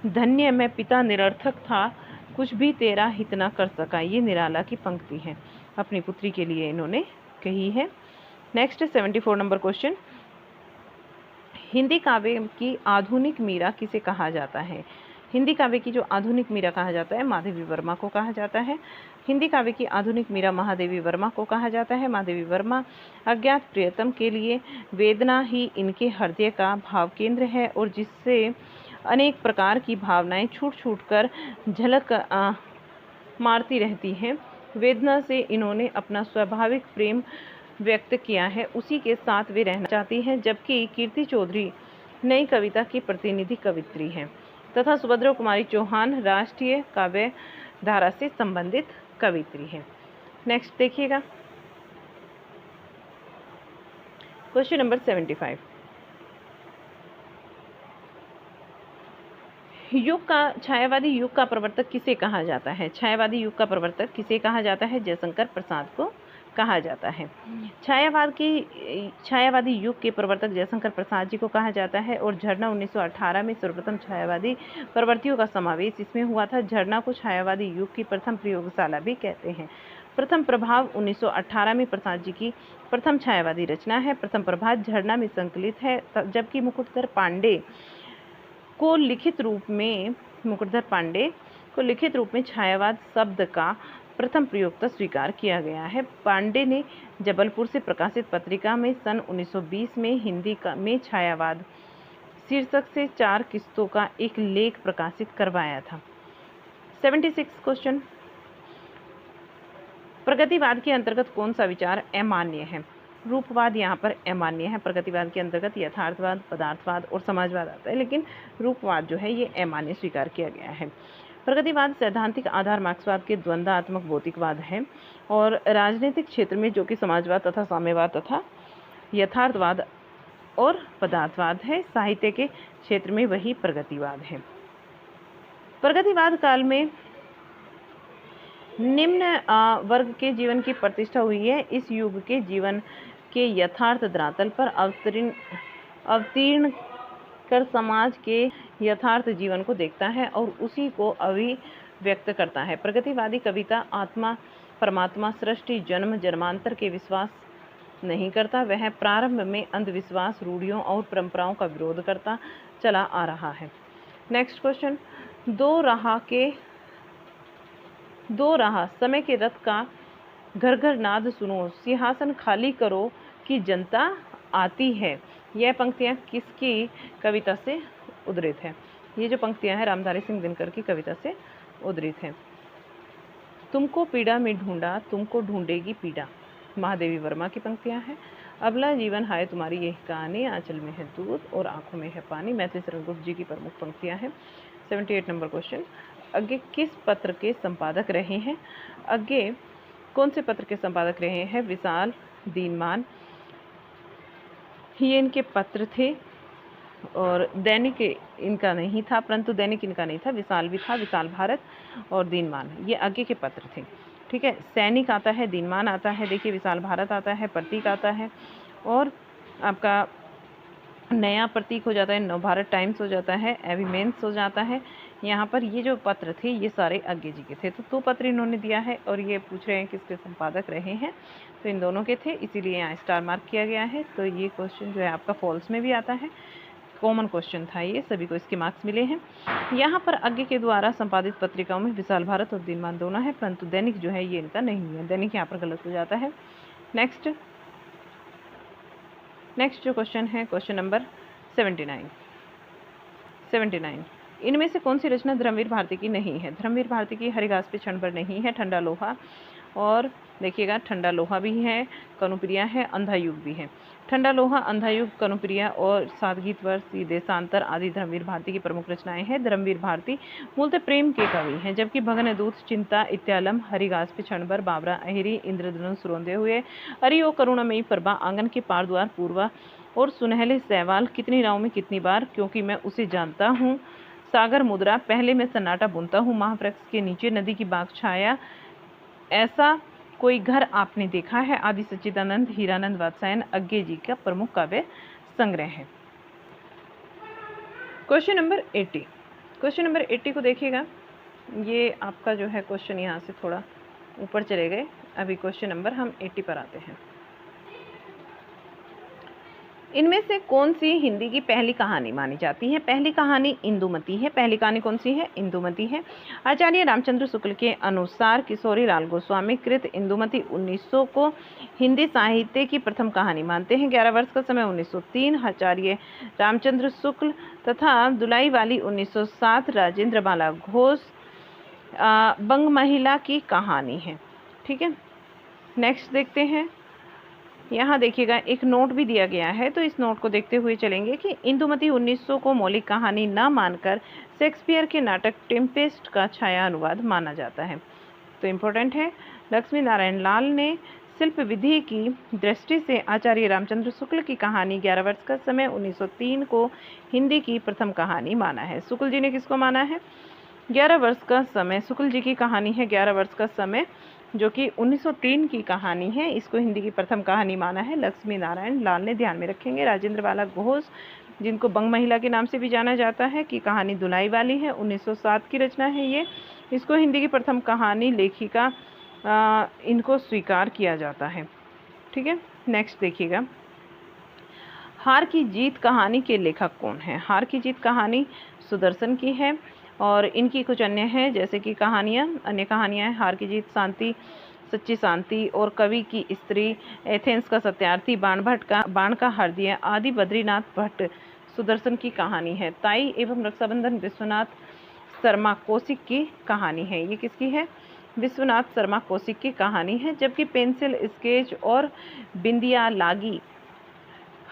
धन्य मैं पिता निरर्थक था, कुछ भी तेरा हित न कर सका, ये निराला की पंक्ति है, अपनी पुत्री के लिए इन्होंने कही है। नेक्स्ट 74 नंबर क्वेश्चन, हिंदी काव्य की आधुनिक मीरा किसे कहा जाता है? हिंदी काव्य की जो आधुनिक मीरा कहा जाता है, महादेवी वर्मा को कहा जाता है। हिंदी काव्य की आधुनिक मीरा महादेवी वर्मा को कहा जाता है। महादेवी वर्मा अज्ञात प्रियतम के लिए वेदना ही इनके हृदय का भाव केंद्र है और जिससे अनेक प्रकार की भावनाएं छूट छूट कर झलक मारती रहती हैं। वेदना से इन्होंने अपना स्वाभाविक प्रेम व्यक्त किया है, उसी के साथ वे रहना चाहती हैं। जबकि कीर्ति चौधरी नई कविता की प्रतिनिधि कवित्री हैं तथा सुभद्रा कुमारी चौहान राष्ट्रीय काव्य धारा से संबंधित कवित्री हैं। नेक्स्ट देखिएगा क्वेश्चन नंबर 75, युग का छायावादी युग का प्रवर्तक किसे कहा जाता है? छायावादी युग का प्रवर्तक किसे कहा जाता है? जयशंकर प्रसाद को कहा जाता है। छायावादी युग के प्रवर्तक जयशंकर प्रसाद जी को कहा जाता है। और झरना 1918 में सर्वप्रथम छायावादी प्रवृत्तियों का समावेश इसमें हुआ था। झरना को छायावादी युग की प्रथम प्रयोगशाला भी कहते हैं। प्रथम प्रभाव 1918 में प्रसाद जी की प्रथम छायावादी रचना है। प्रथम प्रभाव झरना में संकलित है, जबकि मुकुटधर पांडे को लिखित रूप में छायावाद शब्द का प्रथम प्रयोग स्वीकार किया गया है। पांडे ने जबलपुर से प्रकाशित पत्रिका में सन 1920 में हिंदी में छायावाद शीर्षक से 4 किस्तों का एक लेख प्रकाशित करवाया था। 76 क्वेश्चन, प्रगतिवाद के अंतर्गत कौन सा विचार अमान्य है? रूपवाद यहाँ पर अमान्य है। प्रगतिवाद के अंतर्गत यथार्थवाद, पदार्थवाद और समाजवाद आता है, लेकिन रूपवाद जो है ये अमान्य स्वीकार किया गया है। प्रगतिवाद सैद्धांतिक आधार मार्क्सवाद के द्वंद्वात्मक भौतिकवाद है और राजनीतिक क्षेत्र में जो कि समाजवाद तथा साम्यवाद तथा यथार्थवाद और पदार्थवाद है। साहित्य के क्षेत्र में वही प्रगतिवाद है। प्रगतिवाद काल में निम्न वर्ग के जीवन की प्रतिष्ठा हुई है। इस युग के जीवन के यथार्थ धरातल पर अवतीर्ण कर समाज के यथार्थ जीवन को देखता है और उसी को अभिव्यक्त करता है। प्रगतिवादी कविता आत्मा, परमात्मा, सृष्टि, जन्म, जन्मांतर के विश्वास नहीं करता। वह प्रारंभ में अंधविश्वास, रूढ़ियों और परंपराओं का विरोध करता चला आ रहा है। नेक्स्ट क्वेश्चन, दो राह समय के रथ का घर घर नाद सुनो, सिंहासन खाली करो कि जनता आती है। यह पंक्तियाँ किसकी कविता से उद्धृत है? ये जो पंक्तियाँ हैं रामधारी सिंह दिनकर की कविता से उद्धृत है। तुमको पीड़ा में ढूंढा, तुमको ढूंढेगी पीड़ा, महादेवी वर्मा की पंक्तियाँ हैं। अबला जीवन हाय तुम्हारी यही कहानी, आंचल में है दूध और आंखों में है पानी, मैथिली शरण गुप्त जी की प्रमुख पंक्तियाँ हैं। 78 नंबर क्वेश्चन, आगे किस पत्र के संपादक रहे हैं? आगे कौन से पत्र के संपादक रहे हैं? विशाल, दीनमान, ये इनके पत्र थे। और दैनिक इनका नहीं था, परंतु दैनिक इनका नहीं था, विशाल भी था, विशाल भारत और दीनमान, ये आगे के पत्र थे। ठीक है, सैनिक आता है, दीनमान आता है, देखिए विशाल भारत आता है, प्रतीक आता है और आपका नया प्रतीक हो जाता है, नवभारत टाइम्स हो जाता है, एविमेंस हो जाता है। यहाँ पर ये जो पत्र थे ये सारे आगे जी के थे। तो 2 पत्र इन्होंने दिया है और ये पूछ रहे हैं किसके संपादक रहे हैं, तो इन दोनों के थे, इसीलिए यहाँ स्टार मार्क किया गया है। तो ये क्वेश्चन जो है आपका फॉल्स में भी आता है, कॉमन क्वेश्चन था ये, सभी को इसके मार्क्स मिले हैं। यहाँ पर आगे के द्वारा संपादित पत्रिकाओं में विशाल भारत और दीनमान दोनों है, परंतु दैनिक जो है ये इनका नहीं है, दैनिक यहाँ पर गलत हो जाता है। नेक्स्ट जो क्वेश्चन है क्वेश्चन नंबर 79। इनमें से कौन सी रचना धर्मवीर भारती की नहीं है? धर्मवीर भारती की हरिघास पे क्षण भर नहीं है, ठंडा लोहा, और देखिएगा ठंडा लोहा भी है, कनुप्रिया है, अंधा युग भी है। ठंडा लोहा, अंधा युग, कनुप्रिया और सादगीतवर, देशांतर आदि धर्मवीर भारती की प्रमुख रचनाएं हैं। धर्मवीर भारती मूलतः प्रेम के कवि हैं, जबकि भगनदूत, चिंता, इत्यालम, हरिगास पे क्षणभर, बाबरा, अहिरी, इंद्रधनुष रोंदे हुए, अरि ओ करुणामयी प्रभा, आंगन के पार द्वार, पूर्वा और सुनहले सहवाल, कितनी राहों में कितनी बार, क्योंकि मैं उसे जानता हूँ, सागर मुद्रा, पहले मैं सन्नाटा बुनता हूँ, महावृक्ष के नीचे, नदी की बाग छाया, ऐसा कोई घर आपने देखा है, आदि सच्चिदानंद, हीरानंद वात्सायन, अज्ञे जी का प्रमुख काव्य संग्रह है। Question number 80। क्वेश्चन नंबर 80 को देखिएगा, ये आपका जो है क्वेश्चन यहाँ से थोड़ा ऊपर चले गए। अभी क्वेश्चन नंबर हम 80 पर आते हैं। इनमें से कौन सी हिंदी की पहली कहानी मानी जाती है? पहली कहानी इंदुमती है। पहली कहानी कौन सी है? इंदुमती है। आचार्य रामचंद्र शुक्ल के अनुसार किशोरी लाल गोस्वामी कृत इंदुमती 1900 को हिंदी साहित्य की प्रथम कहानी मानते हैं। 11 वर्ष का समय 1903। आचार्य रामचंद्र शुक्ल तथा दुलाई वाली 1907। राजेंद्र बाला घोष बंग महिला की कहानी है। ठीक है, नेक्स्ट देखते हैं। यहाँ देखिएगा एक नोट भी दिया गया है, तो इस नोट को देखते हुए चलेंगे कि इंदुमती 1900 को मौलिक कहानी न मानकर शेक्सपियर के नाटक टेम्पेस्ट का छाया अनुवाद माना जाता है। तो इम्पोर्टेंट है, लक्ष्मी नारायण लाल ने शिल्प विधि की दृष्टि से आचार्य रामचंद्र शुक्ल की कहानी 11 वर्ष का समय 1903 को हिंदी की प्रथम कहानी माना है। शुक्ल जी ने किसको माना है? 11 वर्ष का समय शुक्ल जी की कहानी है। 11 वर्ष का समय जो कि 1903 की कहानी है, इसको हिंदी की प्रथम कहानी माना है लक्ष्मी नारायण लाल ने। ध्यान में रखेंगे। राजेंद्र बाला घोष, जिनको बंग महिला के नाम से भी जाना जाता है, की कहानी दुलाई वाली है। 1907 की रचना है ये। इसको हिंदी की प्रथम कहानी लेखिका इनको स्वीकार किया जाता है। ठीक है, नेक्स्ट देखिएगा। हार की जीत कहानी के लेखक कौन है? हार की जीत कहानी सुदर्शन की है और इनकी कुछ अन्य हैं, जैसे कि अन्य कहानियाँ हैं। हार की जीत, शांति, सच्ची शांति और कवि की स्त्री, एथेंस का सत्यार्थी, बाण का हृदय आदि बद्रीनाथ भट्ट सुदर्शन की कहानी है। ताई एवं रक्षाबंधन विश्वनाथ शर्मा कौशिक की कहानी है। ये किसकी है? विश्वनाथ शर्मा कौशिक की कहानी है। जबकि पेंसिल स्केच और बिंदिया लागी,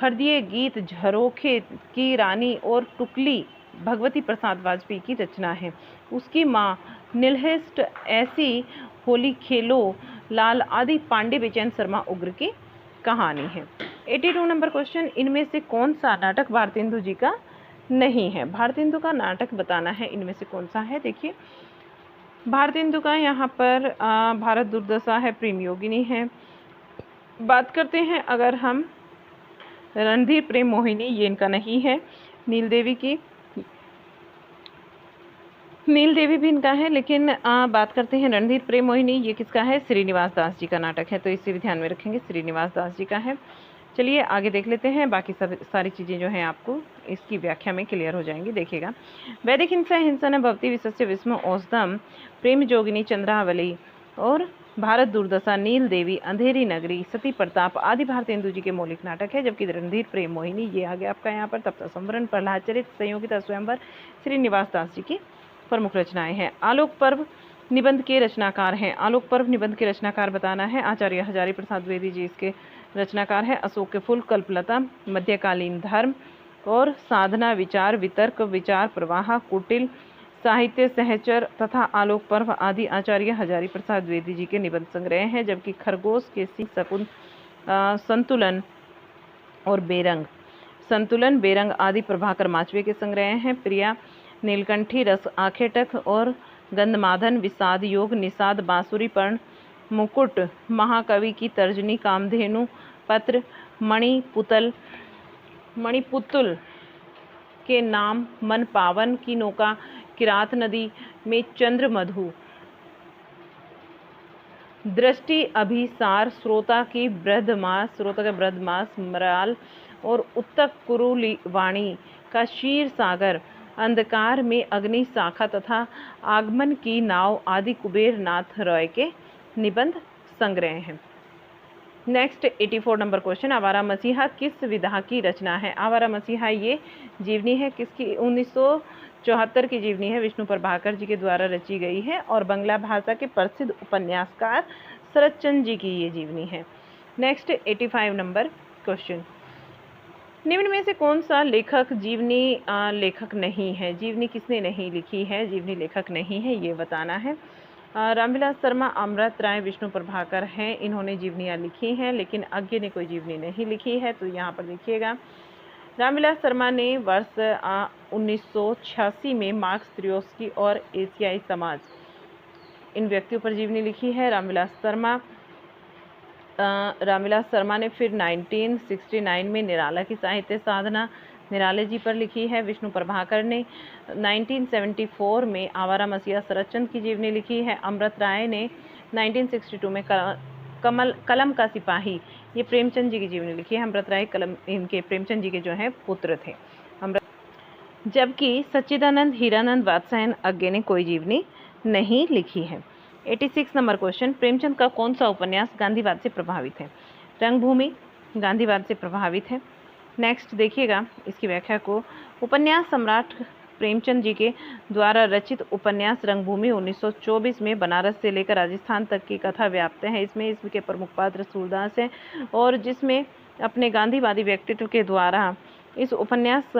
हृदय गीत, झरोखे की रानी और टुकली भगवती प्रसाद वाजपेयी की रचना है। उसकी माँ नीलहेस्ट, ऐसी होली खेलो, लाल आदि पांडे बेचैन शर्मा उग्र की कहानी है। 82 नंबर क्वेश्चन, इनमें से कौन सा नाटक भारतेंदु जी का नहीं है? भारतेंदु का नाटक बताना है, इनमें से कौन सा है? देखिए, भारतेंदु का यहाँ पर भारत दुर्दशा है, प्रेम योगिनी है। बात करते हैं अगर हम रणधीर प्रेम मोहिनी, ये इनका नहीं है। नील देवी भी इनका है, लेकिन बात करते हैं रणधीर प्रेम मोहिनी, ये किसका है? श्रीनिवास दास जी का नाटक है, तो इसे भी ध्यान में रखेंगे, श्रीनिवास दास जी का है। चलिए आगे देख लेते हैं, बाकी सब सारी चीज़ें जो हैं आपको इसकी व्याख्या में क्लियर हो जाएंगी। देखिएगा, वैदिक हिंसा हिंसा न भवती विशस्य विस्म औषधम, प्रेम जोगिनी, चंद्रावली और भारत दुर्दशा, नील देवी, अंधेरी नगरी, सती प्रताप आदि भारतेंदु जी के मौलिक नाटक है। जबकि रणधीर प्रेम मोहिनी ये आ गया आपका यहाँ पर तप्ता संवरण, प्रहलाद चरित, संयोगिता स्वयंवर, श्रीनिवास दास जी की प्रमुख रचनाएं हैं। आलोक पर्व निबंध के रचनाकार हैं। आलोक पर्व निबंध के रचनाकार बताना है, आचार्य हजारी प्रसाद द्विवेदी जी इसके रचनाकार है। अशोक के फूल, कल्पलता, मध्यकालीन धर्म और साधना, विचार वितर्क, विचार प्रवाह, कुटिल साहित्य, सहचर तथा आलोक पर्व आदि आचार्य हजारी प्रसाद द्विवेदी जी के निबंध संग्रह हैं। जबकि खरगोश के सिंह, शकुन, संतुलन और बेरंग आदि प्रभाकर माचवे के संग्रह हैं। प्रिया, नीलकंठी, रस आखेटक और गंधमादन, विषाद योग, निषाद, बांसुरी, पर्ण, मुकुट, महाकवि की तर्जनी, कामधेनु, पत्र, मणिपुतुल के नाम, मन पावन की नौका, किरात नदी में चंद्र मधु, दृष्टि, अभिसार, श्रोता का ब्रह्मास, मराल और उत्तक कुरुली वाणी का क्षीर सागर, अंधकार में अग्नि शाखा तथा आगमन की नाव आदि कुबेर नाथ रॉय के निबंध संग्रह हैं। नेक्स्ट 84 नंबर क्वेश्चन, आवारा मसीहा किस विधा की रचना है? आवारा मसीहा ये जीवनी है, किसकी? 1974 की जीवनी है, विष्णु प्रभाकर जी के द्वारा रची गई है और बांग्ला भाषा के प्रसिद्ध उपन्यासकार शरत चंद्र जी की ये जीवनी है। नेक्स्ट 85 नंबर क्वेश्चन, निम्न में से कौन सा लेखक जीवनी लेखक नहीं है? जीवनी किसने नहीं लिखी है? जीवनी लेखक नहीं है, ये बताना है। रामविलास शर्मा, अमृत राय, विष्णु प्रभाकर हैं, इन्होंने जीवनियाँ लिखी हैं, लेकिन अज्ञे ने कोई जीवनी नहीं लिखी है। तो यहाँ पर देखिएगा, रामविलास शर्मा ने वर्ष 1986 में मार्क्स, त्रियोस्की और एशियाई समाज, इन व्यक्तियों पर जीवनी लिखी है। रामविलास शर्मा ने फिर 1969 में निराला की साहित्य साधना निराले जी पर लिखी है। विष्णु प्रभाकर ने 1974 में आवारा मसीहा शरदचंद्र की जीवनी लिखी है। अमृत राय ने 1962 में कलम का सिपाही, ये प्रेमचंद जी की जीवनी लिखी है। अमृत राय इनके प्रेमचंद जी के जो है पुत्र थे। जबकि सच्चिदानंद हीरानंद वात्स्यायन अज्ञे ने कोई जीवनी नहीं लिखी है। 86 नंबर क्वेश्चन, प्रेमचंद का कौन सा उपन्यास गांधीवाद से प्रभावित है? रंगभूमि गांधीवाद से प्रभावित है। नेक्स्ट देखिएगा इसकी व्याख्या को, उपन्यास सम्राट प्रेमचंद जी के द्वारा रचित उपन्यास रंगभूमि 1924 में बनारस से लेकर राजस्थान तक की कथा व्याप्त है। इसमें इसके प्रमुख पात्र सूरदास हैं और जिसमें अपने गांधीवादी व्यक्तित्व के द्वारा इस उपन्यास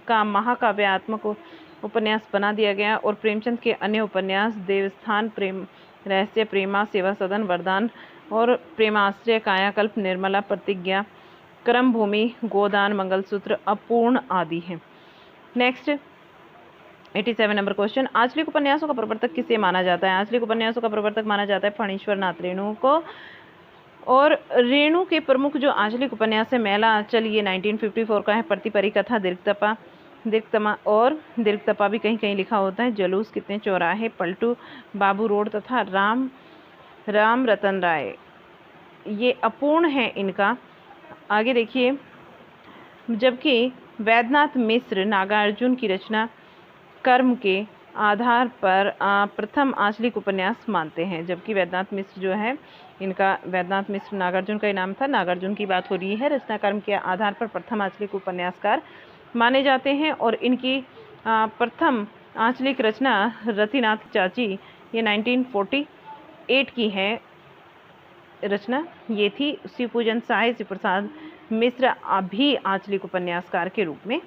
का महाकाव्यात्मक उपन्यास बना दिया गया। और प्रेमचंद के अन्य उपन्यास देवस्थान, प्रेम रहस्य, प्रेमा, सेवा सदन, वरदान और प्रेमाश्रय, कायाकल्प, निर्मला, प्रतिज्ञा, क्रमभूमि, गोदान, मंगलसूत्र, अपूर्ण आदि हैं। नेक्स्ट 87 नंबर क्वेश्चन, आंचलिक उपन्यासों का प्रवर्तक किसे माना जाता है? आंचलिक उपन्यासों का प्रवर्तक माना जाता है फणीश्वर नाथ रेणु को। और रेणु के प्रमुख जो आंचलिक उपन्यास है, मैला आंचल, ये 1954 का है। प्रति परिकथा, दीर्घतमा और दीर्घतपा भी कहीं कहीं लिखा होता है। जलूस, कितने चौराहे, पलटू, बाबू रोड तथा राम रतन राय, ये अपूर्ण है इनका। आगे देखिए, जबकि वैद्यनाथ मिश्र नागार्जुन की रचना कर्म के आधार पर प्रथम आंचलिक उपन्यास मानते हैं। जबकि वैद्यनाथ मिश्र जो है, इनका वैद्यनाथ मिश्र नागार्जुन का नाम था, नागार्जुन की बात हो रही है, रचना कर्म के आधार पर प्रथम आंचलिक उपन्यासकार माने जाते हैं। और इनकी प्रथम आंचलिक रचना रतिनाथ चाची, ये 1948 की है रचना, ये थी। शिवपूजन साय, शिव प्रसाद मिश्र अभी आंचलिक उपन्यासकार के रूप में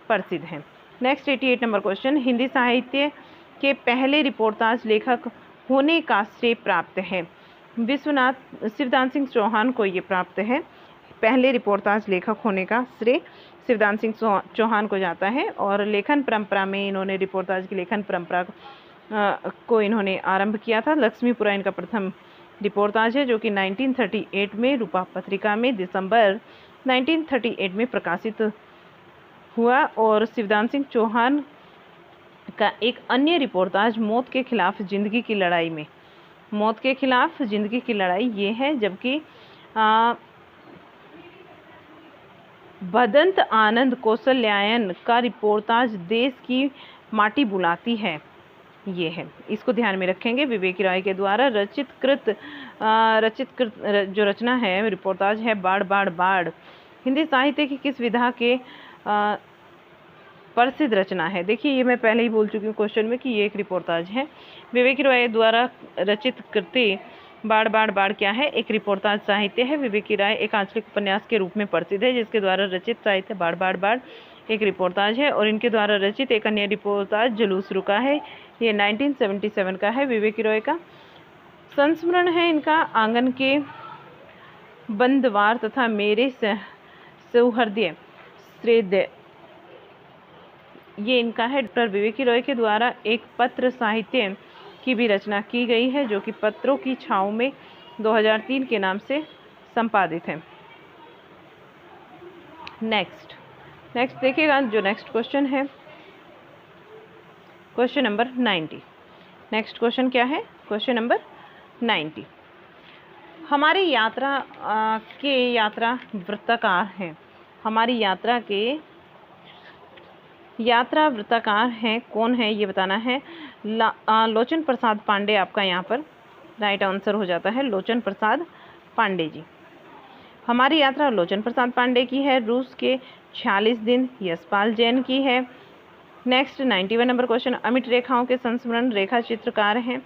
प्रसिद्ध हैं। नेक्स्ट 88 नंबर क्वेश्चन, हिंदी साहित्य के पहले रिपोर्टाज लेखक होने का श्रेय प्राप्त है? शिवदान सिंह चौहान को ये प्राप्त है। पहले रिपोर्टाज लेखक होने का श्रेय शिवदान सिंह चौहान को जाता है। और लेखन परंपरा में इन्होंने रिपोर्टाज की लेखन परंपरा को इन्होंने आरंभ किया था। लक्ष्मीपुरा इनका प्रथम रिपोर्टाज है, जो कि 1938 में रूपा पत्रिका में दिसंबर 1938 में प्रकाशित हुआ। और शिवदान सिंह चौहान का एक अन्य रिपोर्टाज मौत के खिलाफ जिंदगी की लड़ाई में, मौत के खिलाफ जिंदगी की लड़ाई ये है। जबकि भदंत आनंद कौशल्यायन का रिपोर्टाज देश की माटी बुलाती है, ये है, इसको ध्यान में रखेंगे। विवेक राय के द्वारा रचित जो रचना है, रिपोर्टाज है बाढ़ बाढ़ बाढ़। हिंदी साहित्य की किस विधा के प्रसिद्ध रचना है? देखिए, ये मैं पहले ही बोल चुकी हूँ क्वेश्चन में कि ये एक रिपोर्टाज है। विवेक राय द्वारा रचित कृति बाढ़ बाढ़ बाढ़ क्या है? एक रिपोर्टाज साहित्य है। विवेक राय एक आंचलिक उपन्यास के रूप में प्रसिद्ध है, जिसके द्वारा रचित साहित्य बाढ़ बाढ़ बाढ़ एक रिपोर्टाज है। और इनके द्वारा रचित एक अन्य रिपोर्टाज जुलूस रुका है, ये 1977 का है विवेक रॉय का। संस्मरण है इनका आंगन के बंदवार तथा मेरे सौहृदय श्रेय, ये इनका है। डॉक्टर विवेक रॉय के द्वारा एक पत्र साहित्य की भी रचना की गई है, जो कि पत्रों की छाँव में 2003 के नाम से संपादित है। नेक्स्ट देखिएगा, जो नेक्स्ट क्वेश्चन है क्वेश्चन नंबर 90। नेक्स्ट क्वेश्चन क्या है? Question number 90। हमारी यात्रा के यात्रा वृत्तकार हैं। हमारी यात्रा के यात्रा वृत्तकार हैं, कौन है ये बताना है। लोचन प्रसाद पांडे आपका यहाँ पर राइट आंसर हो जाता है, लोचन प्रसाद पांडे जी। हमारी यात्रा लोचन प्रसाद पांडे की है। रूस के 46 दिन यशपाल जैन की है। नेक्स्ट 91 नंबर क्वेश्चन, अमिट रेखाओं के संस्मरण रेखा चित्रकार हैं।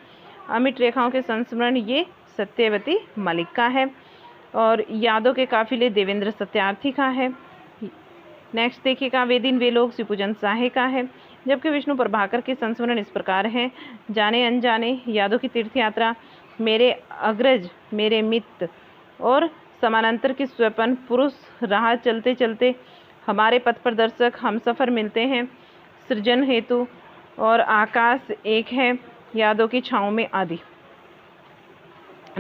अमिट रेखाओं के संस्मरण ये सत्यवती मलिक का है। और यादों के काफिले देवेंद्र सत्यार्थी का है। नेक्स्ट देखिएगा, वे दिन वे लोग शिवपूजन साहे का है। जबकि विष्णु प्रभाकर के संस्मरण इस प्रकार हैं, जाने अनजाने, यादों की तीर्थ यात्रा, मेरे अग्रज, मेरे मित्र और समानांतर के स्वपन, पुरुष, राह चलते चलते, हमारे पथ प्रदर्शक, हम सफ़र मिलते हैं, सृजन हेतु और आकाश एक है, यादों की छाँव में आदि।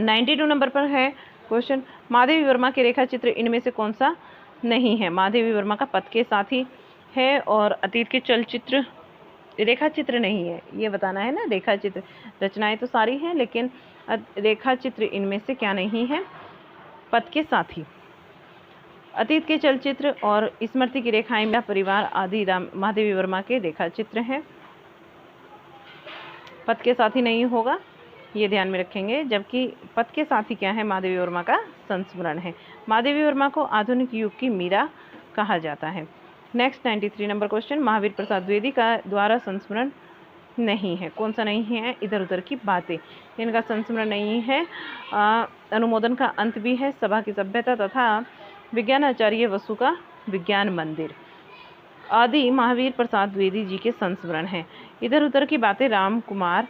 92 नंबर पर है क्वेश्चन, माधवी वर्मा के रेखा चित्र इनमें से कौन सा नहीं है? माधवी वर्मा का पथ के साथी है और अतीत के चलचित्र रेखा चित्र नहीं है, ये बताना है ना। रेखा चित्र रचनाएं तो सारी हैं, लेकिन रेखा चित्र इनमें से क्या नहीं है? पथ के साथी, अतीत के चलचित्र और स्मृति की रेखाएं, मेरा परिवार आदि माधवी वर्मा के रेखा चित्र हैं। पथ के साथी नहीं होगा, ये ध्यान में रखेंगे। जबकि पथ के साथी क्या है? माधवी वर्मा का संस्मरण है। माधवी वर्मा को आधुनिक युग की मीरा कहा जाता है। Next 93 number question, Mahavir Prasad Dwivedi का द्वारा संस्मरण नहीं है। कौन सा नहीं है? इधर उधर की बातें, इनका संस्मरण नहीं है। अनुमोदन का अंत भी है, सभा की सभ्यता तथा विज्ञान आचार्य वसु का विज्ञान मंदिर आदि महावीर प्रसाद द्विवेदी जी के संस्मरण है। इधर उधर की बातें राम कुमार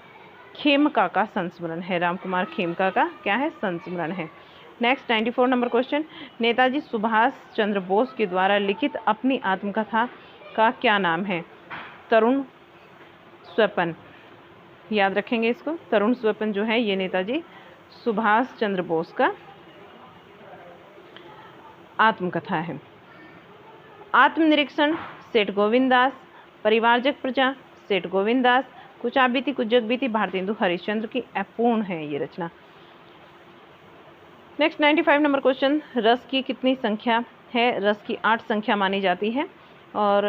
खेमका का संस्मरण है। राम कुमार खेमका का क्या है? संस्मरण है। Next 94 number question, Netaji Subhash Chandra Bose के द्वारा लिखित अपनी आत्मकथा का क्या नाम है? तरुण स्वपन, याद रखेंगे इसको। तरुण स्वपन जो है ये नेताजी सुभाष चंद्र बोस का आत्मकथा है। आत्मनिरीक्षण सेठ गोविंद दास, परिवारजक प्रजा सेठ गोविंद दास, कुछ आप बीती कुछ जग बीती भारतेंदु हरिश्चंद्र की अपूर्ण है ये रचना। नेक्स्ट 95 नंबर क्वेश्चन, रस की कितनी संख्या है? रस की 8 संख्या मानी जाती है। और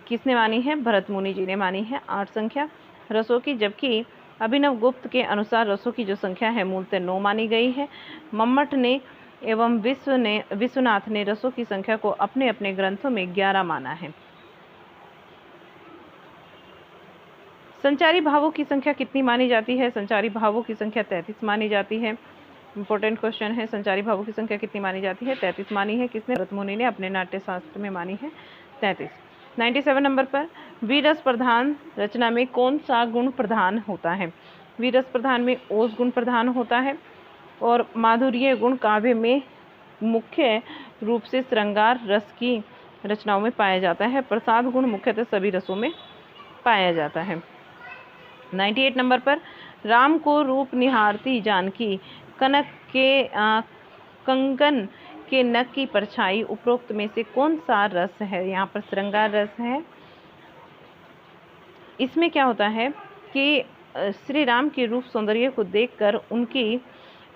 किसने मानी है? भरत मुनि जी ने मानी है 8 संख्या रसों की। जबकि अभिनव गुप्त के अनुसार रसों की जो संख्या है मूलतः 9 मानी गई है। मम्मट ने एवं विश्वनाथ ने रसों की संख्या को अपने अपने ग्रंथों में 11 माना है। संचारी भावों की संख्या कितनी मानी जाती है? संचारी भावों की संख्या 33 मानी जाती है। इंपॉर्टेंट क्वेश्चन है, संचारी भावों की संख्या कितनी मानी जाती है? 33 मानी है। किसने? भरत मुनि ने अपने नाट्य शास्त्र में मानी है 33। 97 नंबर पर, वीरस प्रधान रचना में कौन सा गुण प्रधान होता है? वीरस प्रधान में ओज गुण प्रधान होता है और माधुर्य गुण काव्य में मुख्य रूप से श्रृंगार रस की रचनाओं में पाया जाता है। प्रसाद गुण मुख्यतः सभी रसों में पाया जाता है। 98 नंबर पर, राम को रूप निहारती जानकी कनक के कंगन के नख की परछाई, उपरोक्त में से कौन सा रस है? यहाँ पर श्रृंगार रस है। इसमें क्या होता है कि श्री राम के रूप सौंदर्य को देखकर उनकी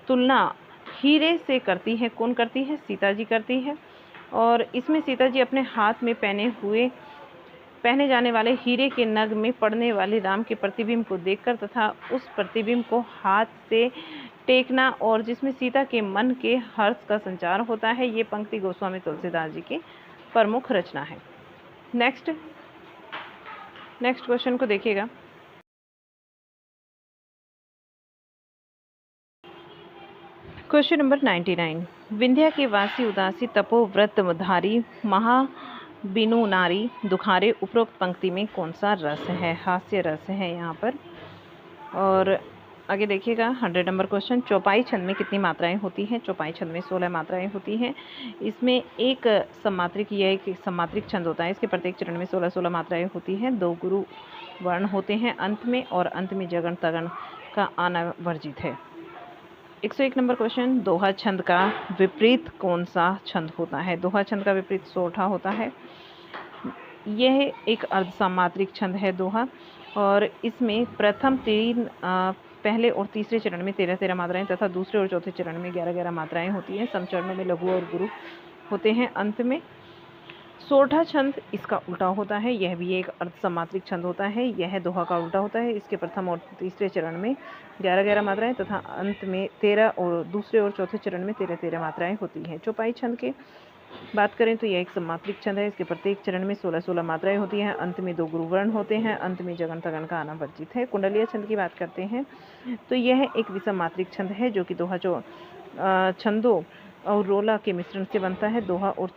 तुलना हीरे से करती है। कौन करती है? सीता जी करती है। और इसमें सीता जी अपने हाथ में पहने जाने वाले हीरे के नग में पड़ने वाले राम के प्रतिबिंब को देखकर तथा उस प्रतिबिंब को हाथ से टेकना और जिसमें सीता के मन के हर्ष का संचार होता है, ये पंक्ति गोस्वामी तुलसीदास जी की प्रमुख रचना है। नेक्स्ट क्वेश्चन को देखिएगा। क्वेश्चन नंबर 99, विंध्या के वासी उदासी तपोव्रत धारी महा बिनु नारी दुखारे, उपरोक्त पंक्ति में कौन सा रस है? हास्य रस है यहाँ पर। और आगे देखिएगा 100 नंबर क्वेश्चन, चौपाई छंद में कितनी मात्राएं होती हैं? चौपाई छंद में 16 मात्राएं होती हैं। इसमें एक सम्मात्रिक, यह एक सम्मात्रिक छंद होता है। इसके प्रत्येक चरण में 16 मात्राएं होती हैं। 2 गुरु वर्ण होते हैं अंत में, और अंत में जगन तगन का आना वर्जित है। 101 नंबर क्वेश्चन, दोहा छंद का विपरीत कौन सा छंद होता है? दोहा छंद का विपरीत सोठा होता है। यह एक अर्धसामात्रिक छंद है दोहा, और इसमें प्रथम 3 पहले और तीसरे चरण में 13-13 मात्राएं तथा दूसरे और चौथे चरण में 11-11 मात्राएं होती हैं। सम चरणों में लघु और गुरु होते हैं अंत में। सोठा छंद इसका उल्टा होता है। यह भी एक अर्धसामात्रिक छंद होता है। यह दोहा का उल्टा होता है। इसके प्रथम और तीसरे चरण में 11-11 मात्राएं तथा अंत में 13 और दूसरे और चौथे चरण में 13-13 मात्राएं होती हैं। चौपाई छंद के बात करें तो यह एक सम्मात्रिक छंद है। इसके प्रत्येक चरण में 16-16 मात्राएं होती हैं। अंत में 2 गुरुवर्ण होते हैं। अंत में जगन तगन का आना वर्जित है। कुंडलीय छंद की बात करते हैं तो यह एक विसम्मात्रिक छंद है, जो कि दोहा छंदों और रोला के मिश्रण से बनता है। दोहा और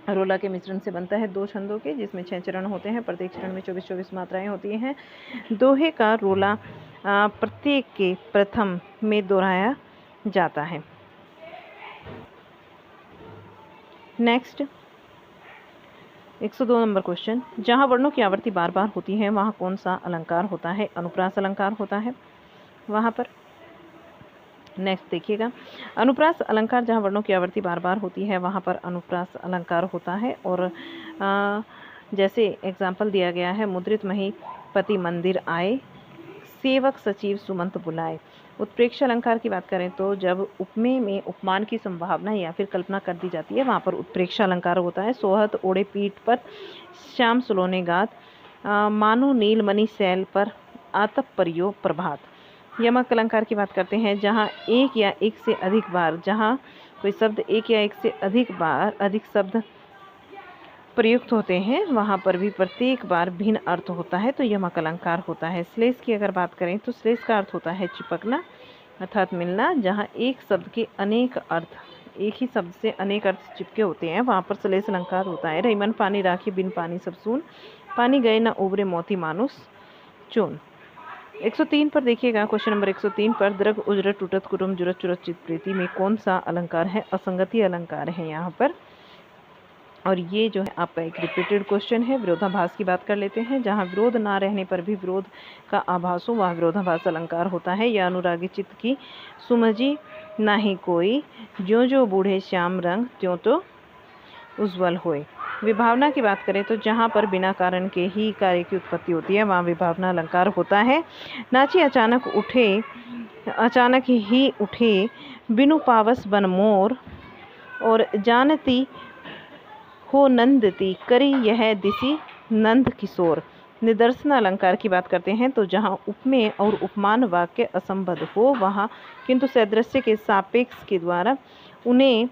रोला के मिश्रण से बनता है 2 छंदों के, जिसमें 6 चरण होते हैं, प्रत्येक चरण में 24-24 मात्राएं होती हैं। दोहे का रोला प्रत्येक के प्रथम में दोहराया जाता है। नेक्स्ट 102 नंबर क्वेश्चन, जहाँ वर्णों की आवृत्ति बार बार होती है वहाँ कौन सा अलंकार होता है? अनुप्रास अलंकार होता है वहाँ पर। नेक्स्ट देखिएगा, अनुप्रास अलंकार जहाँ वर्णों की आवृत्ति बार बार होती है वहाँ पर अनुप्रास अलंकार होता है। और जैसे एग्जाम्पल दिया गया है, मुद्रित मही पति मंदिर आए, सेवक सचिव सुमंत बुलाए। उत्प्रेक्ष अलंकार की बात करें तो जब उपमेय में उपमान की संभावना या फिर कल्पना कर दी जाती है वहाँ पर उत्प्रेक्ष अलंकार होता है। सोहत ओढ़े पीठ पर श्याम सुलोने गात, मानो नीलमणि शैल पर आतप परियो प्रभात। यमक अलंकार की बात करते हैं, जहाँ एक या एक से अधिक बार, जहाँ कोई शब्द एक या एक से अधिक शब्द प्रयुक्त होते हैं वहाँ पर भी प्रत्येक बार भिन्न अर्थ होता है, तो यमक अलंकार होता है। श्लेष की अगर बात करें तो श्लेष का अर्थ होता है चिपकना अर्थात मिलना, जहाँ एक शब्द के अनेक अर्थ, एक ही शब्द से अनेक अर्थ चिपके होते हैं वहाँ पर श्लेष अलंकार होता है। रहीमन पानी राखी बिन पानी सब सून, पानी गए न उबरे मोती मानुस चून। 103 पर देखिएगा, क्वेश्चन नंबर 103 पर, द्रग उजरत टूटत कुटुम जुरत चुरत चित प्रीति में कौन सा अलंकार है? असंगति अलंकार है यहाँ पर। और ये जो है आपका एक रिपीटेड क्वेश्चन है। विरोधाभास की बात कर लेते हैं, जहाँ विरोध ना रहने पर भी विरोध का आभास हो वह विरोधाभास अलंकार होता है। या अनुरागी चित्त की सुमझी नाही कोई, ज्यों ज्यों बूढ़े श्याम रंग त्यों तो उज्ज्वल होए। विभावना की बात करें तो जहाँ पर बिना कारण के ही कार्य की उत्पत्ति होती है वहाँ विभावना अलंकार होता है। नाची अचानक ही उठे बिनु पावस बन मोर, और जानती हो नंदती करी यह दिसी नंद किशोर। निदर्शन अलंकार की बात करते हैं तो जहाँ उपमेय और उपमान वाक्य असंबद्ध हो वहाँ किंतु सदृश्य के सापेक्ष के द्वारा उन्हें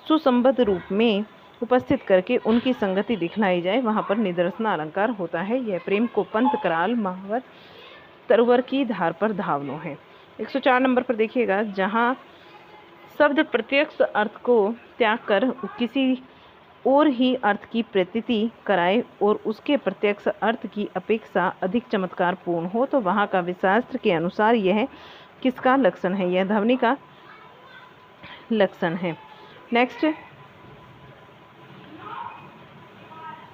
सुसंबद्ध रूप में उपस्थित करके उनकी संगति दिखलाई जाए वहाँ पर निदर्शन अलंकार होता है। यह प्रेम को पंत कराल महावर तरवर की धार पर धावनो है। 104 नंबर पर देखिएगा, जहाँ शब्द प्रत्यक्ष अर्थ को त्याग कर किसी और ही अर्थ की प्रतीति कराए और उसके प्रत्यक्ष अर्थ की अपेक्षा अधिक चमत्कारपूर्ण हो तो वहाँ काव्यशास्त्र के अनुसार यह किसका लक्षण है? यह ध्वनि का लक्षण है। नेक्स्ट,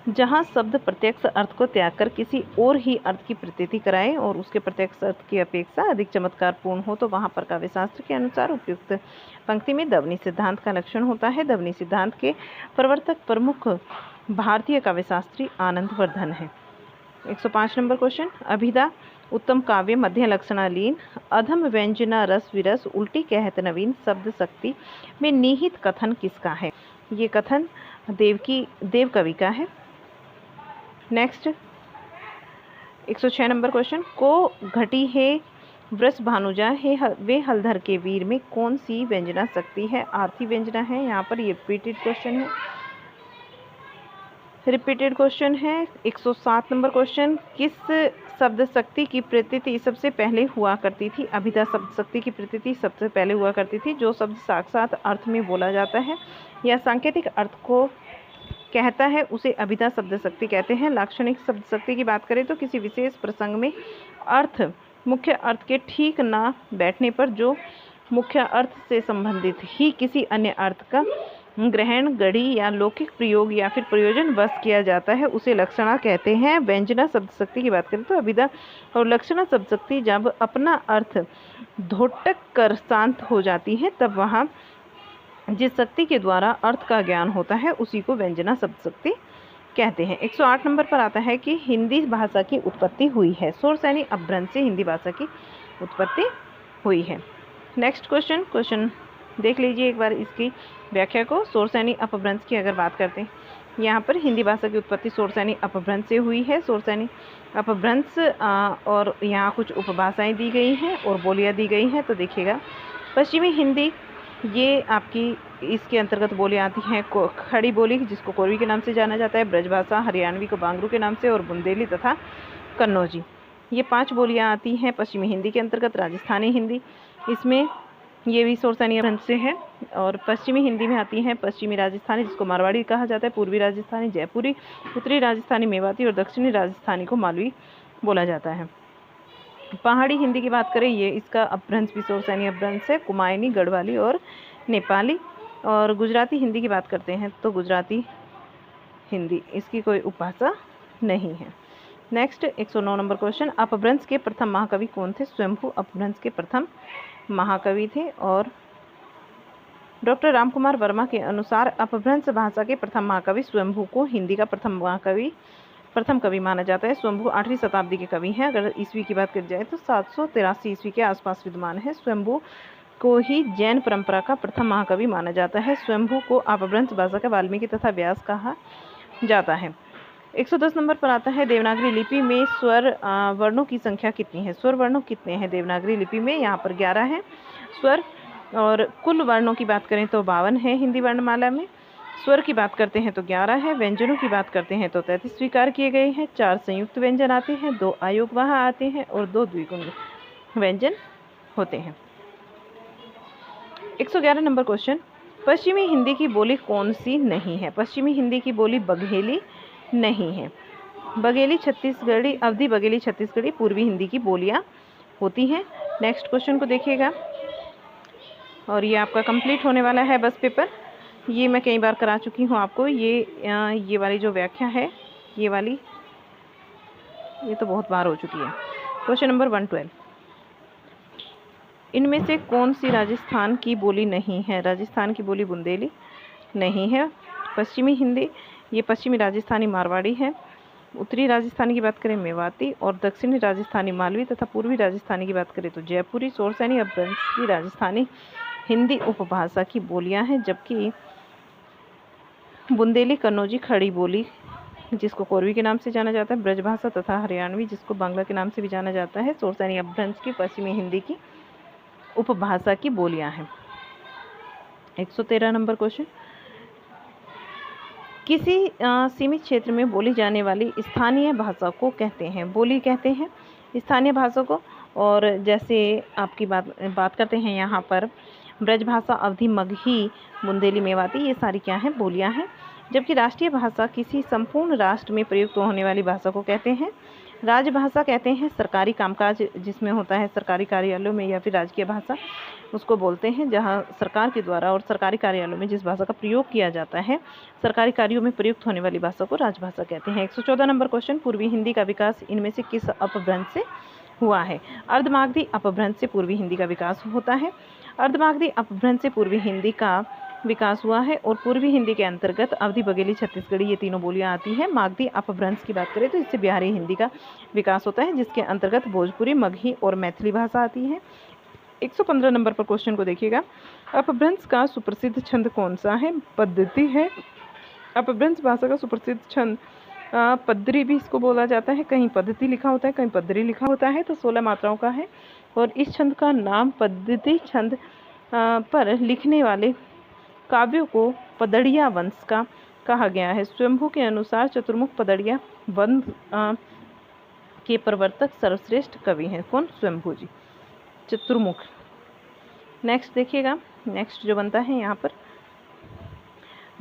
जहाँ शब्द प्रत्यक्ष अर्थ को त्याग कर किसी और ही अर्थ की प्रतीति कराए और उसके प्रत्यक्ष अर्थ की अपेक्षा अधिक चमत्कारपूर्ण हो तो वहाँ पर काव्यशास्त्र के अनुसार उपयुक्त पंक्ति में ध्वनि सिद्धांत का लक्षण होता है। ध्वनि सिद्धांत के प्रवर्तक प्रमुख भारतीय काव्यशास्त्री आनंदवर्धन है। 105 नंबर क्वेश्चन, अभिधा उत्तम काव्य मध्य लक्षणालीन, अधम व्यंजना रस विरस, उल्टी कहत नवीन, शब्द शक्ति में निहित कथन किसका है? ये कथन देव कवि का है। नेक्स्ट 106 नंबर क्वेश्चन, को घटी है वृष भानुजा है वे हलधर के वीर में कौन सी व्यंजना शक्ति है? आरती व्यंजना है। यहाँ पर ये रिपीटेड क्वेश्चन है। 107 नंबर क्वेश्चन, किस शब्द शक्ति की प्रतीति सबसे पहले हुआ करती थी? अभिधा शब्द शक्ति की प्रतीति सबसे पहले हुआ करती थी। जो शब्द साक्षात अर्थ में बोला जाता है या सांकेतिक अर्थ को कहता है उसे अभिधा शब्द शक्ति कहते हैं। लाक्षणिक शब्द शक्ति की बात करें तो किसी विशेष प्रसंग में अर्थ मुख्य अर्थ के ठीक ना बैठने पर जो मुख्य अर्थ से संबंधित ही किसी अन्य अर्थ का ग्रहण, गढ़ी या लौकिक प्रयोग या फिर प्रयोजन वश किया जाता है उसे लक्षणा कहते हैं। व्यंजना शब्द शक्ति की बात करें तो अभिधा और लक्षणा शब्द शक्ति जब अपना अर्थ धोटक कर शांत हो जाती है तब वहाँ जिस शक्ति के द्वारा अर्थ का ज्ञान होता है उसी को व्यंजना शब्द शक्ति कहते हैं। 108 नंबर पर आता है कि हिंदी भाषा की उत्पत्ति हुई है। सोरसैनी अपभ्रंश से हिंदी भाषा की उत्पत्ति हुई है। नेक्स्ट क्वेश्चन देख लीजिए एक बार इसकी व्याख्या को। सोरसैनी अपभ्रंश की अगर बात करते हैं, यहाँ पर हिंदी भाषा की उत्पत्ति सोरसैनी अपभ्रंश से हुई है। सोरसैनी अपभ्रंश और यहाँ कुछ उपभाषाएं दी गई हैं और बोलियाँ दी गई हैं। तो देखिएगा, पश्चिमी हिंदी ये आपकी इसके अंतर्गत बोलियाँ आती हैं खड़ी बोली जिसको कोरवी के नाम से जाना जाता है, ब्रजभाषा हरियाणवी को बांगरू के नाम से, और बुंदेली तथा कन्नौजी, ये 5 बोलियाँ आती हैं पश्चिमी हिंदी के अंतर्गत। राजस्थानी हिंदी, इसमें ये भी सोरसानी अपभ्रंश से है। और पश्चिमी हिंदी में आती हैं पश्चिमी राजस्थानी, जिसको मारवाड़ी कहा जाता है, पूर्वी राजस्थानी जयपुरी, उत्तरी राजस्थानी मेवाती और दक्षिणी राजस्थानी को मालवी बोला जाता है। पहाड़ी हिंदी की बात करें, ये इसका अपभ्रंश भी सोरसानी अपभ्रंश है, कुमायूनी, गढ़वाली और नेपाली। और गुजराती हिंदी की बात करते हैं तो गुजराती हिंदी, इसकी कोई उपभाषा नहीं है। नेक्स्ट 109 नंबर क्वेश्चन, अपभ्रंश के प्रथम महाकवि कौन थे? स्वयंभू अपभ्रंश के प्रथम महाकवि थे। और डॉक्टर रामकुमार वर्मा के अनुसार अपभ्रंश भाषा के प्रथम महाकवि स्वयंभू को हिंदी का प्रथम कवि माना जाता है। स्वयंभू 8वीं शताब्दी के कवि हैं। अगर ईस्वी की बात करी जाए तो 783 ईस्वी के आसपास विद्यमान है। स्वयंभू को ही जैन परंपरा का प्रथम महाकवि माना जाता है। स्वयंभू को अपभ्रंश भाषा का वाल्मीकि तथा व्यास कहा जाता है। 110 नंबर पर आता है, देवनागरी लिपि में स्वर वर्णों की संख्या कितनी है? स्वर वर्णों कितने हैं देवनागरी लिपि में? यहाँ पर 11 है स्वर। और कुल वर्णों की बात करें तो 52 है हिंदी वर्णमाला में। स्वर की बात करते हैं तो 11 है। व्यंजनों की बात करते हैं तो 33 स्वीकार किए गए हैं। 4 संयुक्त व्यंजन आते हैं, 2 अयोगवाह आते हैं और 2 द्विगुण व्यंजन होते हैं। 111 नंबर क्वेश्चन, पश्चिमी हिंदी की बोली कौन सी नहीं है? पश्चिमी हिंदी की बोली बघेली नहीं है। बघेली छत्तीसगढ़ी, अवधी बघेली छत्तीसगढ़ी पूर्वी हिंदी की बोलियां होती हैं। नेक्स्ट क्वेश्चन को देखिएगा, और ये आपका कंप्लीट होने वाला है बस पेपर। ये मैं कई बार करा चुकी हूँ आपको। ये वाली जो व्याख्या है, ये तो बहुत बार हो चुकी है। क्वेश्चन नंबर 112, इनमें से कौन सी राजस्थान की बोली नहीं है? राजस्थान की बोली बुंदेली नहीं है। पश्चिमी हिंदी, ये पश्चिमी राजस्थानी मारवाड़ी है। उत्तरी राजस्थानी की बात करें मेवाती, और दक्षिणी राजस्थानी मालवी तथा पूर्वी राजस्थानी की बात करें तो जयपुरी। सोरसानी अपभ्रंश की राजस्थानी हिंदी उपभाषा की बोलियां हैं, जबकि बुंदेली, कन्नौजी, खड़ी बोली जिसको कोरवी के नाम से जाना जाता है, ब्रजभाषा तथा हरियाणवी जिसको बांग्ला के नाम से भी जाना जाता है, सोरसानी अपभ्रंश की पश्चिमी हिंदी की उपभाषा की बोलियां हैं। 113 नंबर क्वेश्चन, किसी सीमित क्षेत्र में बोली जाने वाली स्थानीय भाषा को कहते हैं? बोली कहते हैं स्थानीय भाषा को। और जैसे आपकी बात करते हैं यहाँ पर ब्रजभाषा, अवधी, मगही, बुंदेली, मेवाती, ये सारी क्या हैं? बोलियां हैं। जबकि राष्ट्रीय भाषा किसी संपूर्ण राष्ट्र में प्रयुक्त होने वाली भाषा को कहते हैं राजभाषा कहते हैं। सरकारी कामकाज जिसमें होता है सरकारी कार्यालयों में या फिर राजकीय भाषा उसको बोलते हैं, जहां सरकार के द्वारा और सरकारी कार्यालयों में जिस भाषा का प्रयोग किया जाता है, सरकारी कार्यों में प्रयुक्त होने वाली भाषा को राजभाषा कहते हैं। 114 नंबर क्वेश्चन, पूर्वी हिंदी का विकास इनमें से किस अपभ्रंश से हुआ है? अर्धमागधी अपभ्रंश से पूर्वी हिंदी का विकास होता है। अर्धमागधी अपभ्रंश से पूर्वी हिंदी का विकास हुआ है। और पूर्वी हिंदी के अंतर्गत अवधी, बघेली, छत्तीसगढ़ी ये तीनों बोलियां आती हैं। मागधी अपभ्रंश की बात करें तो इससे बिहारी हिंदी का विकास होता है, जिसके अंतर्गत भोजपुरी, मगही और मैथिली भाषा आती है। 115 नंबर पर क्वेश्चन को देखिएगा, अपभ्रंश का सुप्रसिद्ध छंद कौन सा है? पद्धति है। अपभ्रंश भाषा का सुप्रसिद्ध छंद पद्धरी भी इसको बोला जाता है। कहीं पद्धति लिखा होता है, कहीं पद्धरी लिखा होता है। तो 16 मात्राओं का है और इस छंद का नाम पद्धति छंद पर लिखने वाले काव्यों को पदड़िया वंश का कहा गया है। स्वयंभू के अनुसार चतुर्मुख पदड़िया वंश के प्रवर्तक सर्वश्रेष्ठ कवि हैं। कौन? स्वयंभू जी, चतुर्मुख। नेक्स्ट देखिएगा, नेक्स्ट जो बनता है यहाँ पर,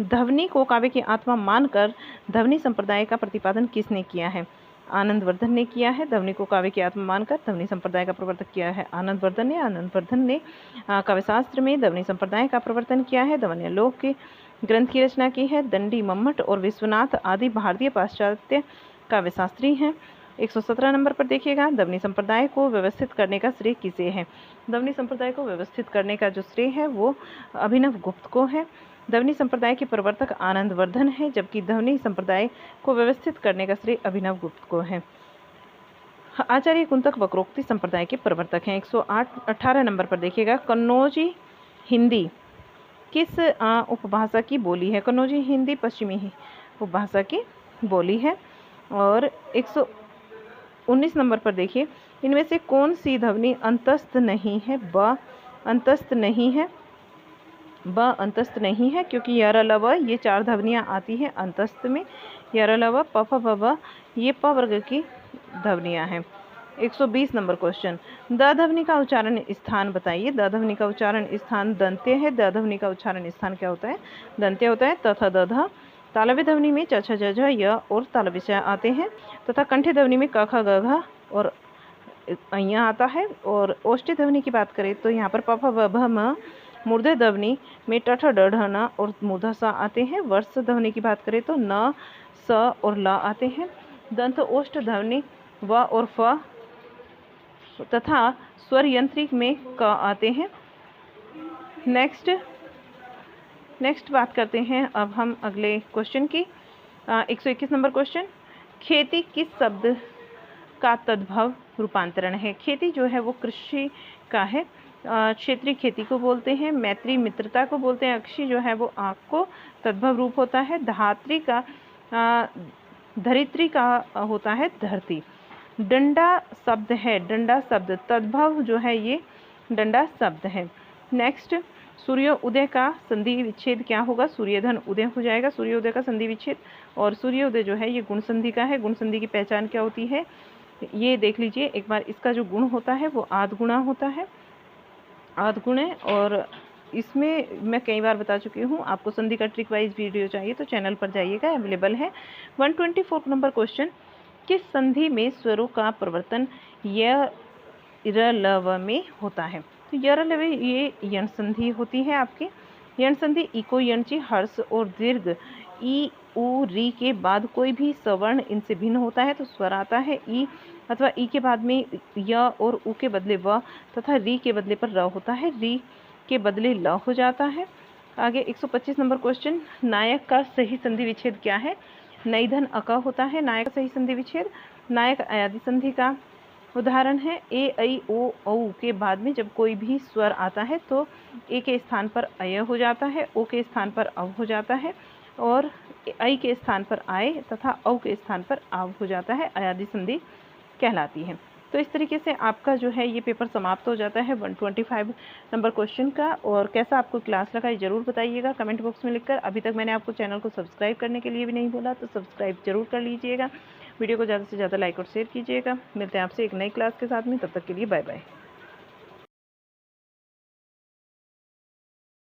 ध्वनि को काव्य की आत्मा मानकर ध्वनि संप्रदाय का प्रतिपादन किसने किया है? आनंदवर्धन ने किया है। ध्वनि को काव्य की आत्मा मानकर ध्वनि संप्रदाय का प्रवर्तक किया है आनंदवर्धन ने। आनंदवर्धन ने काव्यशास्त्र में ध्वनि संप्रदाय का प्रवर्तन किया है। ध्वन्यालोक के ग्रंथ की रचना की है। दंडी, मम्मट और विश्वनाथ आदि भारतीय पाश्चात्य काव्यशास्त्री हैं। 117 नंबर पर देखिएगा, ध्वनि संप्रदाय को व्यवस्थित करने का श्रेय किसे है? ध्वनि संप्रदाय को व्यवस्थित करने का जो श्रेय है वो अभिनव गुप्त को है। ध्वनि संप्रदाय के प्रवर्तक आनंदवर्धन है, जबकि ध्वनि संप्रदाय को व्यवस्थित करने का श्रेय अभिनव गुप्त को है। आचार्य कुंतक वक्रोक्ति संप्रदाय के प्रवर्तक हैं। 118 नंबर पर देखिएगा, कन्नौजी हिंदी किस उपभाषा की बोली है? कन्नौजी हिंदी पश्चिमी उपभाषा की बोली है। और 119 नंबर पर देखिए, इनमें से कौन सी ध्वनि अंतस्थ नहीं है? ब अंतस्थ नहीं है। ब अंतस्थ नहीं है क्योंकि यर ल व ये 4 ध्वनियाँ आती हैं अंतस्थ में। यर ल व प फ ब भ ये प वर्ग की ध्वनियाँ हैं। 120 नंबर क्वेश्चन, द ध्वनि का उच्चारण स्थान बताइए। द ध्वनि का उच्चारण स्थान दंत्य है। द ध्वनि का उच्चारण स्थान क्या होता है? दंत्य होता है। तथा दध। तालव्य ध्वनि में च छ ज झ य और तालव्य च आते हैं तथा कंठ्य ध्वनि में क ख ग घ और यहाँ आता है। और ओष्ठ्य ध्वनि की बात करें तो यहाँ पर प फ ब भ म। मूर्धन्य ध्वनि में ट ठ ड ढ न और मूर्धा स आते हैं। वर्ष ध्वनि की बात करें तो न स और ल आते हैं। दंत ओष्ठ ध्वनि व और फ तथा स्वर यंत्रिक में क आते हैं। नेक्स्ट बात करते हैं अब हम अगले क्वेश्चन की। 121 नंबर क्वेश्चन, खेती किस शब्द का तद्भव रूपांतरण है? खेती जो है वो कृषि का है। क्षेत्रीय खेती को बोलते हैं। मैत्री मित्रता को बोलते हैं। अक्षी जो है वो आँख को तद्भव रूप होता है। धात्री का धरित्री का होता है धरती। डंडा शब्द है। डंडा शब्द तद्भव जो है ये डंडा शब्द है। नेक्स्ट, सूर्योदय का संधि विच्छेद क्या होगा? सूर्यधन उदय हो जाएगा सूर्योदय का संधि विच्छेद। और सूर्योदय जो है ये गुण संधि का है। गुण संधि की पहचान क्या होती है ये देख लीजिए एक बार। इसका जो गुण होता है वो आध गुणा होता है। आध गुण है। और इसमें मैं कई बार बता चुकी हूँ। आपको संधि का ट्रिक वाइज वीडियो चाहिए तो चैनल पर जाइएगा, अवेलेबल है। 124 नंबर क्वेश्चन, किस संधि में स्वरों का परिवर्तन य र ल व में होता है? तो य र ल व ये यण संधि होती है आपकी। यण संधि इको यणची हर्ष और दीर्घ ई उ री के बाद कोई भी सवर्ण इनसे भिन्न होता है तो स्वर आता है। ई अथवा ई के बाद में य और उ के बदले व तथा री के बदले पर र होता है। री के बदले ल हो जाता है। आगे 125 नंबर क्वेश्चन, नायक का सही संधि विच्छेद क्या है? नई धन अक होता है नायक का सही संधि विच्छेद। नायक अयादि संधि का उदाहरण है। ए ऐ ओ औ के बाद में जब कोई भी स्वर आता है तो ए के स्थान पर अय हो जाता है, ओ के स्थान पर अव हो जाता है और ऐ के स्थान पर आय तथा औ के स्थान पर आव हो जाता है। अयादि संधि कहलाती है। तो इस तरीके से आपका जो है ये पेपर समाप्त हो जाता है 125 नंबर क्वेश्चन का। और कैसा आपको क्लास लगा ये ज़रूर बताइएगा कमेंट बॉक्स में लिखकर। अभी तक मैंने आपको चैनल को सब्सक्राइब करने के लिए भी नहीं बोला तो सब्सक्राइब जरूर कर लीजिएगा। वीडियो को ज़्यादा से ज़्यादा लाइक और शेयर कीजिएगा। मिलते हैं आपसे एक नई क्लास के साथ में, तब तक के लिए बाय बाय।